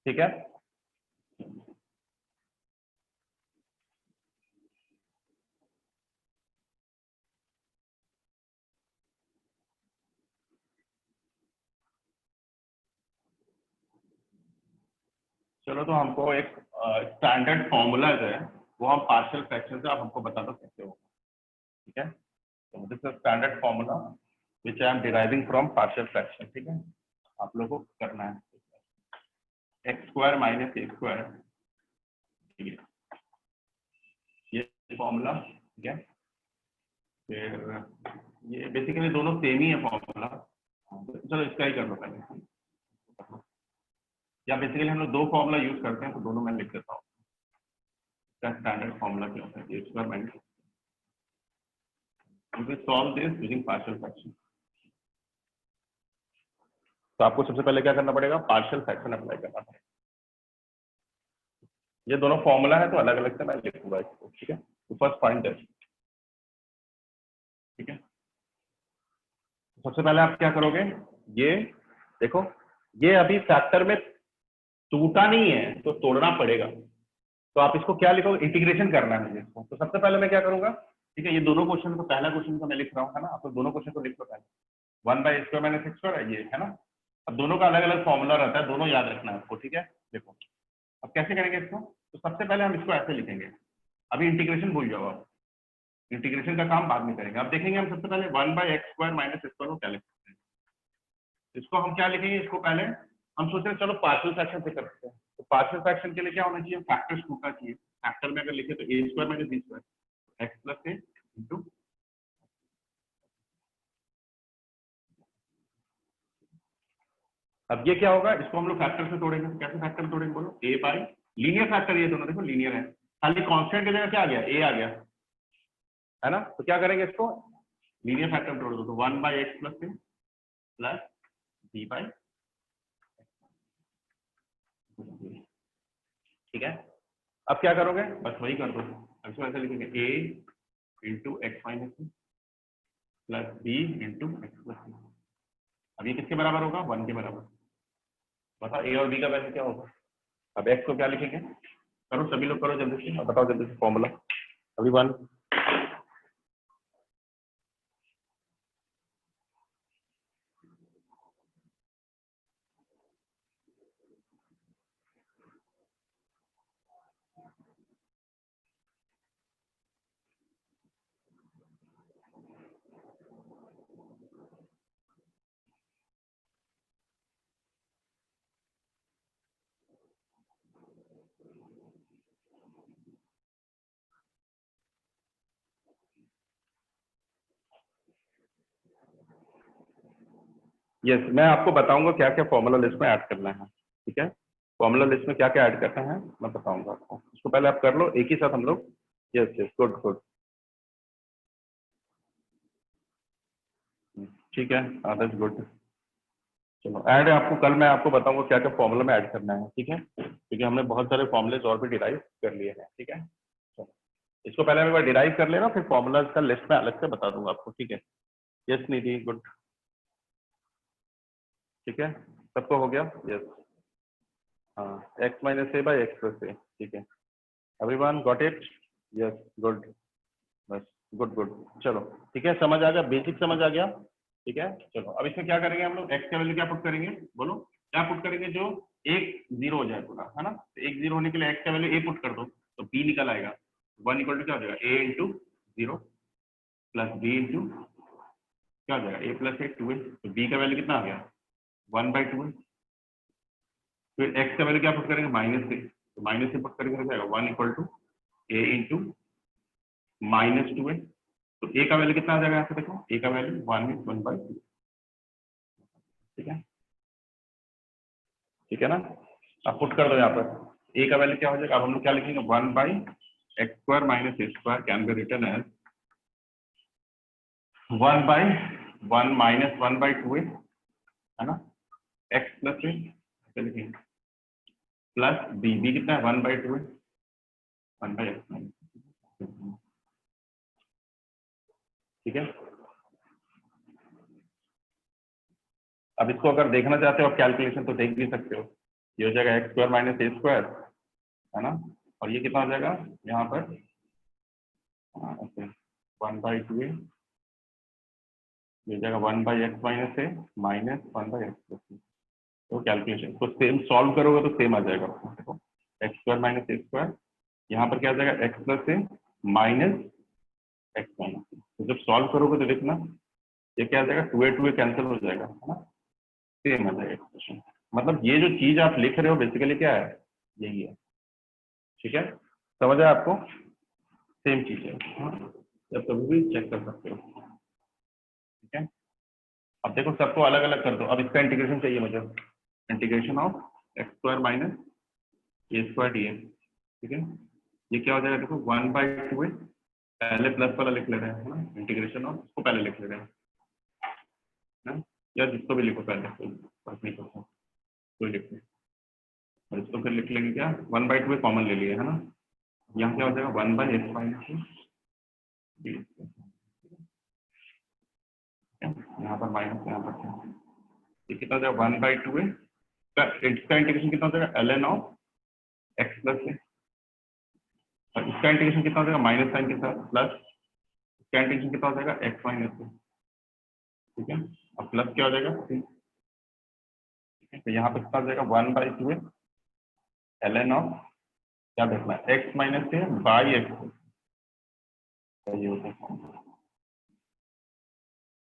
S1: ठीक है, चलो तो हमको एक स्टैंडर्ड फॉर्मूला जो है वो हम पार्शियल फ्रैक्शन से आप हमको बता दो कैसे होगा, ठीक है। तो this is standard formula which I am deriving from partial fraction, ठीक है। आप लोगों को करना है x² माइनस a², ठीक है, ये फॉर्मूला, ठीक है। फिर ये बेसिकली दोनों सेम ही है फॉर्मूला, चलो इसका ही कर लो पहले, या बेसिकली हम लोग दो फॉर्मूला यूज करते हैं, तो दोनों मैं लिख देता हूँ। स्टैंडर्ड फॉर्मूला क्या होता है, a² minus, solve this using partial fraction. तो आपको सबसे पहले क्या करना पड़ेगा, पार्शियल फ्रैक्शन अप्लाई करना पड़ेगा। ये दोनों फॉर्मूला है तो अलग अलग से मैं लिखूंगा इसको, ठीक है। तो फर्स्ट पॉइंट है, ठीक है। सबसे पहले आप क्या करोगे, ये देखो, ये अभी फैक्टर में टूटा नहीं है तो तोड़ना पड़ेगा, तो आप इसको क्या लिखोगे, इंटीग्रेशन करना है मुझे इसको। तो सबसे पहले मैं क्या करूंगा, ठीक है, ये दोनों क्वेश्चन को, पहला क्वेश्चन को मैं लिख रहा हूँ, है ना, आप दोनों क्वेश्चन को लिख लो पहले। 1/a² माइनस x² है ये, है ना। अब दोनों का अलग अलग फॉर्मूला रहता है, दोनों याद रखना है आपको, ठीक है। देखो अब कैसे करेंगे इसको, तो सबसे पहले हम इसको ऐसे लिखेंगे, अभी इंटीग्रेशन भूल जाओ आप, इंटीग्रेशन का काम बाद में करेंगे। अब देखेंगे हम सबसे पहले 1/x² माइनस x² को क्या लिख सकते हैं। इसको हम क्या लिखेंगे, इसको पहले हम सोच रहे हैं चलो पार्शियल फ्रैक्शन से करते हैं। तो पार्शियल फ्रैक्शन के लिए क्या होना चाहिए, फैक्टर्स टूटना चाहिए। फैक्टर में अगर लिखे तो a² minus b², x plus a into, अब ये क्या होगा, इसको हम लोग फैक्टर से तोड़ेंगे। तो कैसे फैक्टर में तोड़ेंगे बोलो, a बाई लीनियर फैक्टर, ये दोनों देखो लीनियर है, खाली कांस्टेंट की जगह क्या आ गया, a आ गया, है ना। तो क्या करेंगे, इसको लीनियर फैक्टर में तोड़ दो, तो 1/x plus a plus b by, ठीक है। अब क्या करोगे, बस वही कर दो, अब इसको ऐसे लिखेंगे a into x minus plus b into x plus. अब ये किसके बराबर होगा, 1 के बराबर। बताओ a और b का वैल्यू क्या होगा। अब x को क्या लिखेंगे, करो सभी लोग करो जल्दी से, अब बताओ जल्दी से फॉर्मूला अभी 1। यस, मैं आपको बताऊंगा क्या क्या फॉर्मूला लिस्ट में ऐड करना है, ठीक है। फॉर्मूला लिस्ट में क्या क्या ऐड करना है मैं बताऊंगा आपको, उसको पहले आप कर लो एक ही साथ हम लोग। यस यस, गुड गुड, ठीक है, दैट्स गुड। चलो ऐड आपको कल मैं आपको बताऊंगा क्या क्या फॉर्मूला में ऐड करना है, ठीक है, क्योंकि हमने बहुत सारे फॉर्मूलेज और भी डिराइव कर लिए हैं, ठीक है। चलो, इसको पहले हम एक बार डिराइव कर लेना, फिर फॉर्मूला का लिस्ट में अलग से बता दूंगा आपको, ठीक है। यस निधि, गुड, ठीक है, सबको हो गया। यस, हाँ, x minus A by x plus A, ठीक है, everyone got it. Yes, good, बस, गुड गुड। चलो ठीक है, समझ आ गया, बेसिक समझ आ गया, ठीक है। चलो अब इसमें क्या करेंगे हम लोग, एक्स का वैल्यू क्या पुट करेंगे, बोलो क्या पुट करेंगे, जो एक जीरो हो जाए पूरा, है ना, तो एक जीरो होने के लिए एक्स का वैल्यू ए पुट कर दो, तो बी निकल आएगा। वन इक्वल टू क्या हो जाएगा, A into zero plus B into क्या हो जाएगा, ए प्लस ए, टू ए, तो बी का वैल्यू कितना आ गया, वन बाई टू है। फिर एक्स का वैल्यू क्या पुट करेंगे, माइनस ए, तो माइनस ए पुट करेंगे हो जाएगा one equal to A into minus two A, तो ए का वैल्यू कितना आ जाएगा यहाँ पे, देखो ए का वैल्यू वन बाई टू, ठीक है, ठीक है ना। अब पुट कर दो यहाँ पर, ए का वैल्यू क्या हो जाएगा, अब हम लोग क्या लिखेंगे, one by x square minus A square can be written as one by one minus one by two A, है ना, एक्स प्लस ए लिखेंगे, प्लस बी, बी कितना है, वन बाई टू है, वन बाई एक्स माइनस, ठीक है। अब इसको अगर देखना चाहते हो आप कैलकुलेशन तो देख भी सकते हो, ये हो जाएगा x square minus A square, है ना, और ये कितना हो जाएगा यहाँ पर, okay, one by two A, ये हो जाएगा one by x minus A minus one by x plus A. तो कैलकुलेशन को सेम सॉल्व करोगे तो सेम आ जाएगा आपको, देखो x square minus A square, यहाँ पर क्या आ जाएगा, एक्स प्लस ए माइनस एक्स माइनस ए, तो जब सॉल्व करोगे तो देखना ये क्या आ जाएगा, टू ए कैंसिल हो जाएगा, है ना, सेम आ जाएगा एक्सप्रेशन। मतलब ये जो चीज आप लिख रहे हो बेसिकली क्या है, यही है, ठीक है, समझ आया आपको, सेम चीज है, हाँ? जब कभी भी चेक कर सकते हो, ठीक है। अब देखो सबको अलग अलग कर दो, अब इसका इंटीग्रेशन चाहिए मुझे, integration of x square minus A square D x, ठीक है, ये क्या हो जाएगा, देखो वन बाई टू ए, पहले प्लस वाला लिख ले रहे हैं, है ना, इंटीग्रेशन ऑफ, इसको पहले लिख ले रहे हैं ना, या जिसको भी लिखो पहले, कोई फर्क नहीं पड़ता, कोई लिख ले, और इसको फिर लिख लेंगे क्या, वन बाई टू कॉमन ले लिए, है ना, यहाँ क्या हो जाएगा, वन बाई एक्स माइनस, यहाँ पर माइनस, यहाँ पर क्या, ये कितना हो जाएगा, वन बाई टू है, इसका इंटीग्रेशन कितना हो जाएगा, l n of x plus है, और इसका इंटीग्रेशन कितना हो जाएगा, माइनस साइन के साथ, प्लस इसका इंटीग्रेशन कितना हो जाएगा, एक्स माइनस है, ठीक है, अब प्लस क्या हो जाएगा, ठीक है, तो यहाँ पर कितना हो जाएगा, वन बाई टू है, एल एन ऑफ क्या देखना है, एक्स माइनस है बाई एक्स, ये होता है,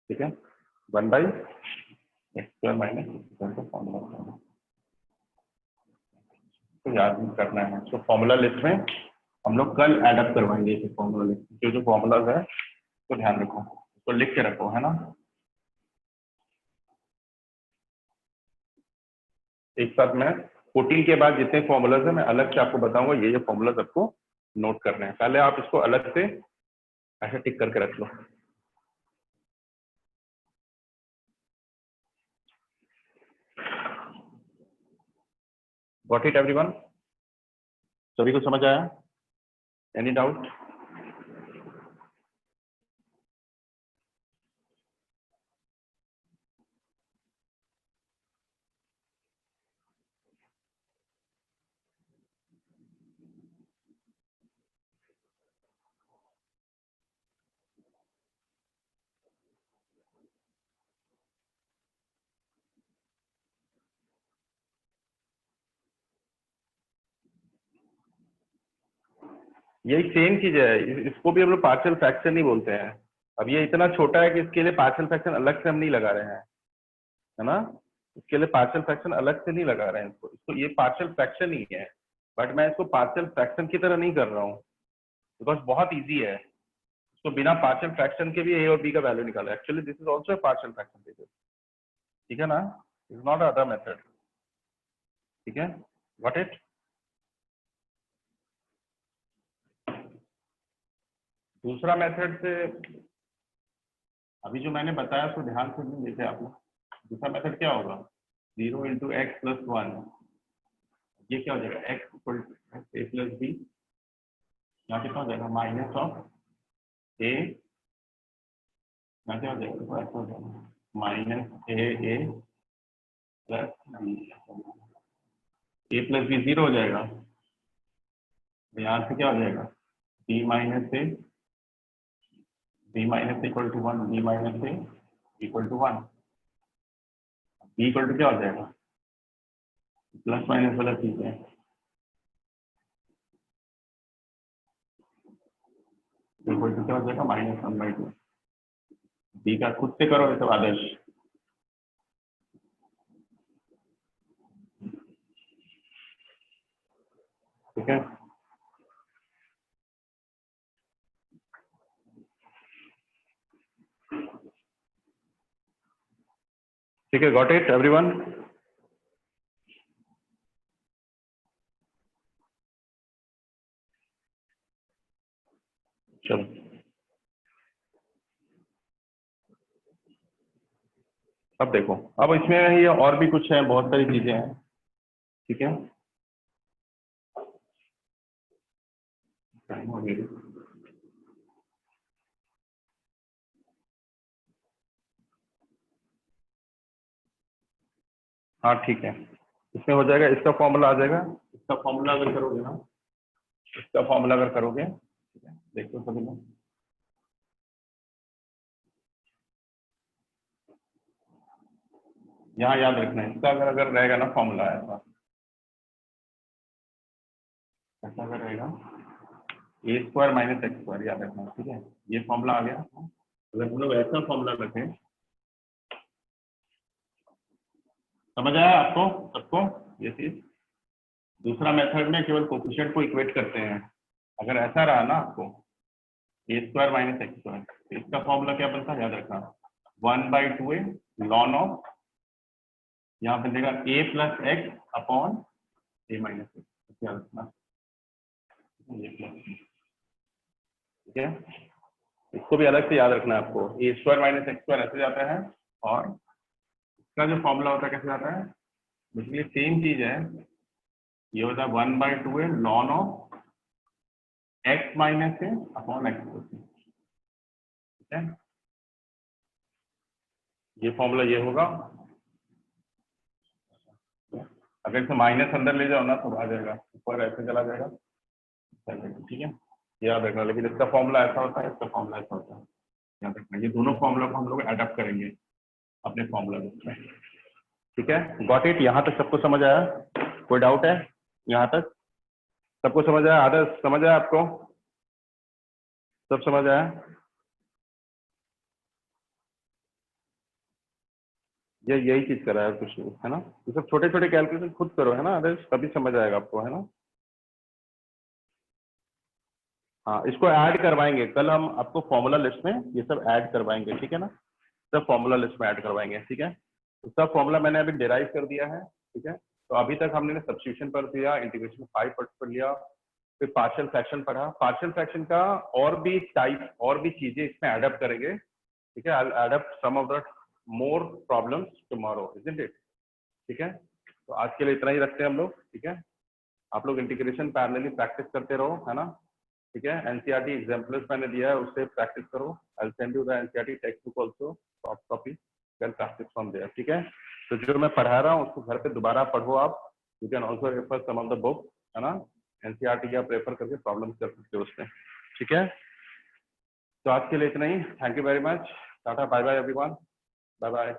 S1: ठीक है, one by x square minus formula तो याद करना है, तो फॉर्मूला लिस्ट में हम लोग कल एडअप करवाएंगे इसे, फॉर्मूला लिस्ट जो जो फॉर्मूलाज है तो ध्यान रखो, तो लिख के रखो, है ना, एक साथ मैं 14 के बाद जितने फॉर्मूलाज है मैं अलग से आपको बताऊंगा, ये फॉर्मूलाज आपको नोट करने हैं, पहले आप इसको अलग से ऐसे टिक करके रख लो। गॉट इट एवरीवन, सभी को समझ आया, एनी डाउट? यही सेम चीज है, इसको भी हम लोग पार्शियल फ्रैक्शन ही बोलते हैं। अब ये इतना छोटा है कि इसके लिए पार्शियल फ्रैक्शन अलग से हम नहीं लगा रहे हैं, है ना, इसके लिए पार्शियल फ्रैक्शन अलग से नहीं लगा रहे हैं इसको, इसको ये पार्शियल फ्रैक्शन ही है, बट मैं इसको पार्शियल फ्रैक्शन की तरह नहीं कर रहा हूँ, बिकॉज बहुत इजी है, इसको बिना पार्शियल फ्रैक्शन के भी ए और बी का वैल्यू निकाला, actually this is also partial fraction, ठीक है ना, इज नॉट अदर मेथड, ठीक है, गॉट इट। दूसरा मेथड से अभी जो मैंने बताया तो ध्यान से नहीं देखे आप लोग। दूसरा मेथड क्या होगा, 0 इंटू एक्स प्लस 1, ये क्या हो जाएगा, x equal to a plus b, यहाँ कितना हो जाएगा माइनस ऑफ ए, यहाँ क्या हो जाएगा, तो ऐसा हो जाएगा minus a plus b, a plus b 0 हो जाएगा, यहाँ से क्या हो जाएगा b minus A, b minus equal to 1, b minus a equal to 1, b equal to क्या हो जाएगा, प्लस माइनस वाला चीज है, इक्वल टू क्या हो जाएगा -1/2। बी का खुद से करो ये सब आदर्श, ठीक है। ठीक है, गॉट इट एवरीवन। चलो अब देखो, अब इसमें ये और भी कुछ है, बहुत सारी चीजें हैं, ठीक है। हाँ ठीक है, इसमें हो जाएगा, इसका फॉर्मूला आ जाएगा, इसका फॉर्मूला अगर करोगे ना, इसका फॉर्मूला अगर करोगे, ठीक है, देखो सभी लोग, यहाँ याद रखना है, इसका अगर रहेगा ना फॉर्मूला ऐसा अगर रहेगा ए स्क्वायर माइनस एक्स स्क्वायर, याद रखना, ठीक है, ये फॉर्मूला आ गया। अगर हम लोग ऐसा फॉर्मूला रखें, समझ आया आपको सबको ये चीज। दूसरा मेथड में केवल कोफिशिएंट को इक्वेट करते हैं, अगर ऐसा रहा ना आपको ए स्क्वायर माइनस एक्स स्क्वायर, तो इसका फॉर्मूला क्या बनता है, याद रखना 1/2a लॉन ऑफ, यहाँ बनेगा ए प्लस एक्स अपॉन ए माइनस एक्स, याद रखना, ठीक है। इसको भी अलग से याद रखना है आपको, ए स्क्वायर माइनस एक्स स्क्वायर ऐसे जाता है, और इसका जो फॉर्मूला होता है कैसे जाता है, बेसिकली सेम चीज है, ये होता है 1/2a lawn of x minus A upon x plus, ठीक है। ये फॉर्मूला ये होगा, अगर इसे माइनस अंदर ले जाओ ना तो आ जाएगा, ऊपर ऐसे चला जाएगा, ठीक है, याद रखना। लेकिन इसका फॉर्मूला ऐसा होता है, इसका फॉर्मूला ऐसा होता है, याद रखना। ये दोनों फॉर्मूला को हम लोग अडॉप्ट करेंगे अपने फॉर्मूला में, ठीक है, गॉट इट। यहाँ तक सबको समझ आया, कोई डाउट है, यहाँ तक सबको समझ आया, आदर्श समझ आया आपको, सब समझ आया, ये यही चीज करा है, कुछ नहीं है ना, ये सब छोटे छोटे कैलकुलेशन खुद करो, है ना आदर्श, तभी समझ आएगा आपको, है ना। हाँ, इसको ऐड करवाएंगे कल हम आपको फॉर्मूला लिस्ट में, ये सब ऐड करवाएंगे, ठीक है ना, सब फॉर्मूला लिस्ट में ऐड करवाएंगे, ठीक है। तो सब फॉर्मूला मैंने अभी डिराइव कर दिया है, ठीक है। तो अभी तक हमने सब्स्टिट्यूशन पर दिया, इंटीग्रेशन 5 पर लिया, फिर पार्शियल फ्रैक्शन पढ़ा, पार्शियल फ्रैक्शन का और भी टाइप और भी चीजें इसमें एडअप करेंगे, ठीक है। I add up some of the more problems tomorrow, isn't it, ठीक है। तो आज के लिए इतना ही रखते हैं हम लोग, ठीक है। आप लोग इंटीग्रेशन पैरेलली प्रैक्टिस करते रहो, है ना, ठीक है। एनसीईआरटी एग्जाम्पल्स मैंने दिया है, उससे प्रैक्टिस करो, I send you the NCERT text book also, soft copy, can practice from there, ठीक है। तो जो मैं पढ़ा रहा हूँ उसको घर पे दोबारा पढ़ो आप, you can also refer some of the book, है ना, एनसीईआरटी आप रेफर करके प्रॉब्लम कर सकते हो उसमें, ठीक है। तो आज के लिए इतना ही, thank you very much, tata, bye bye everyone, bye bye.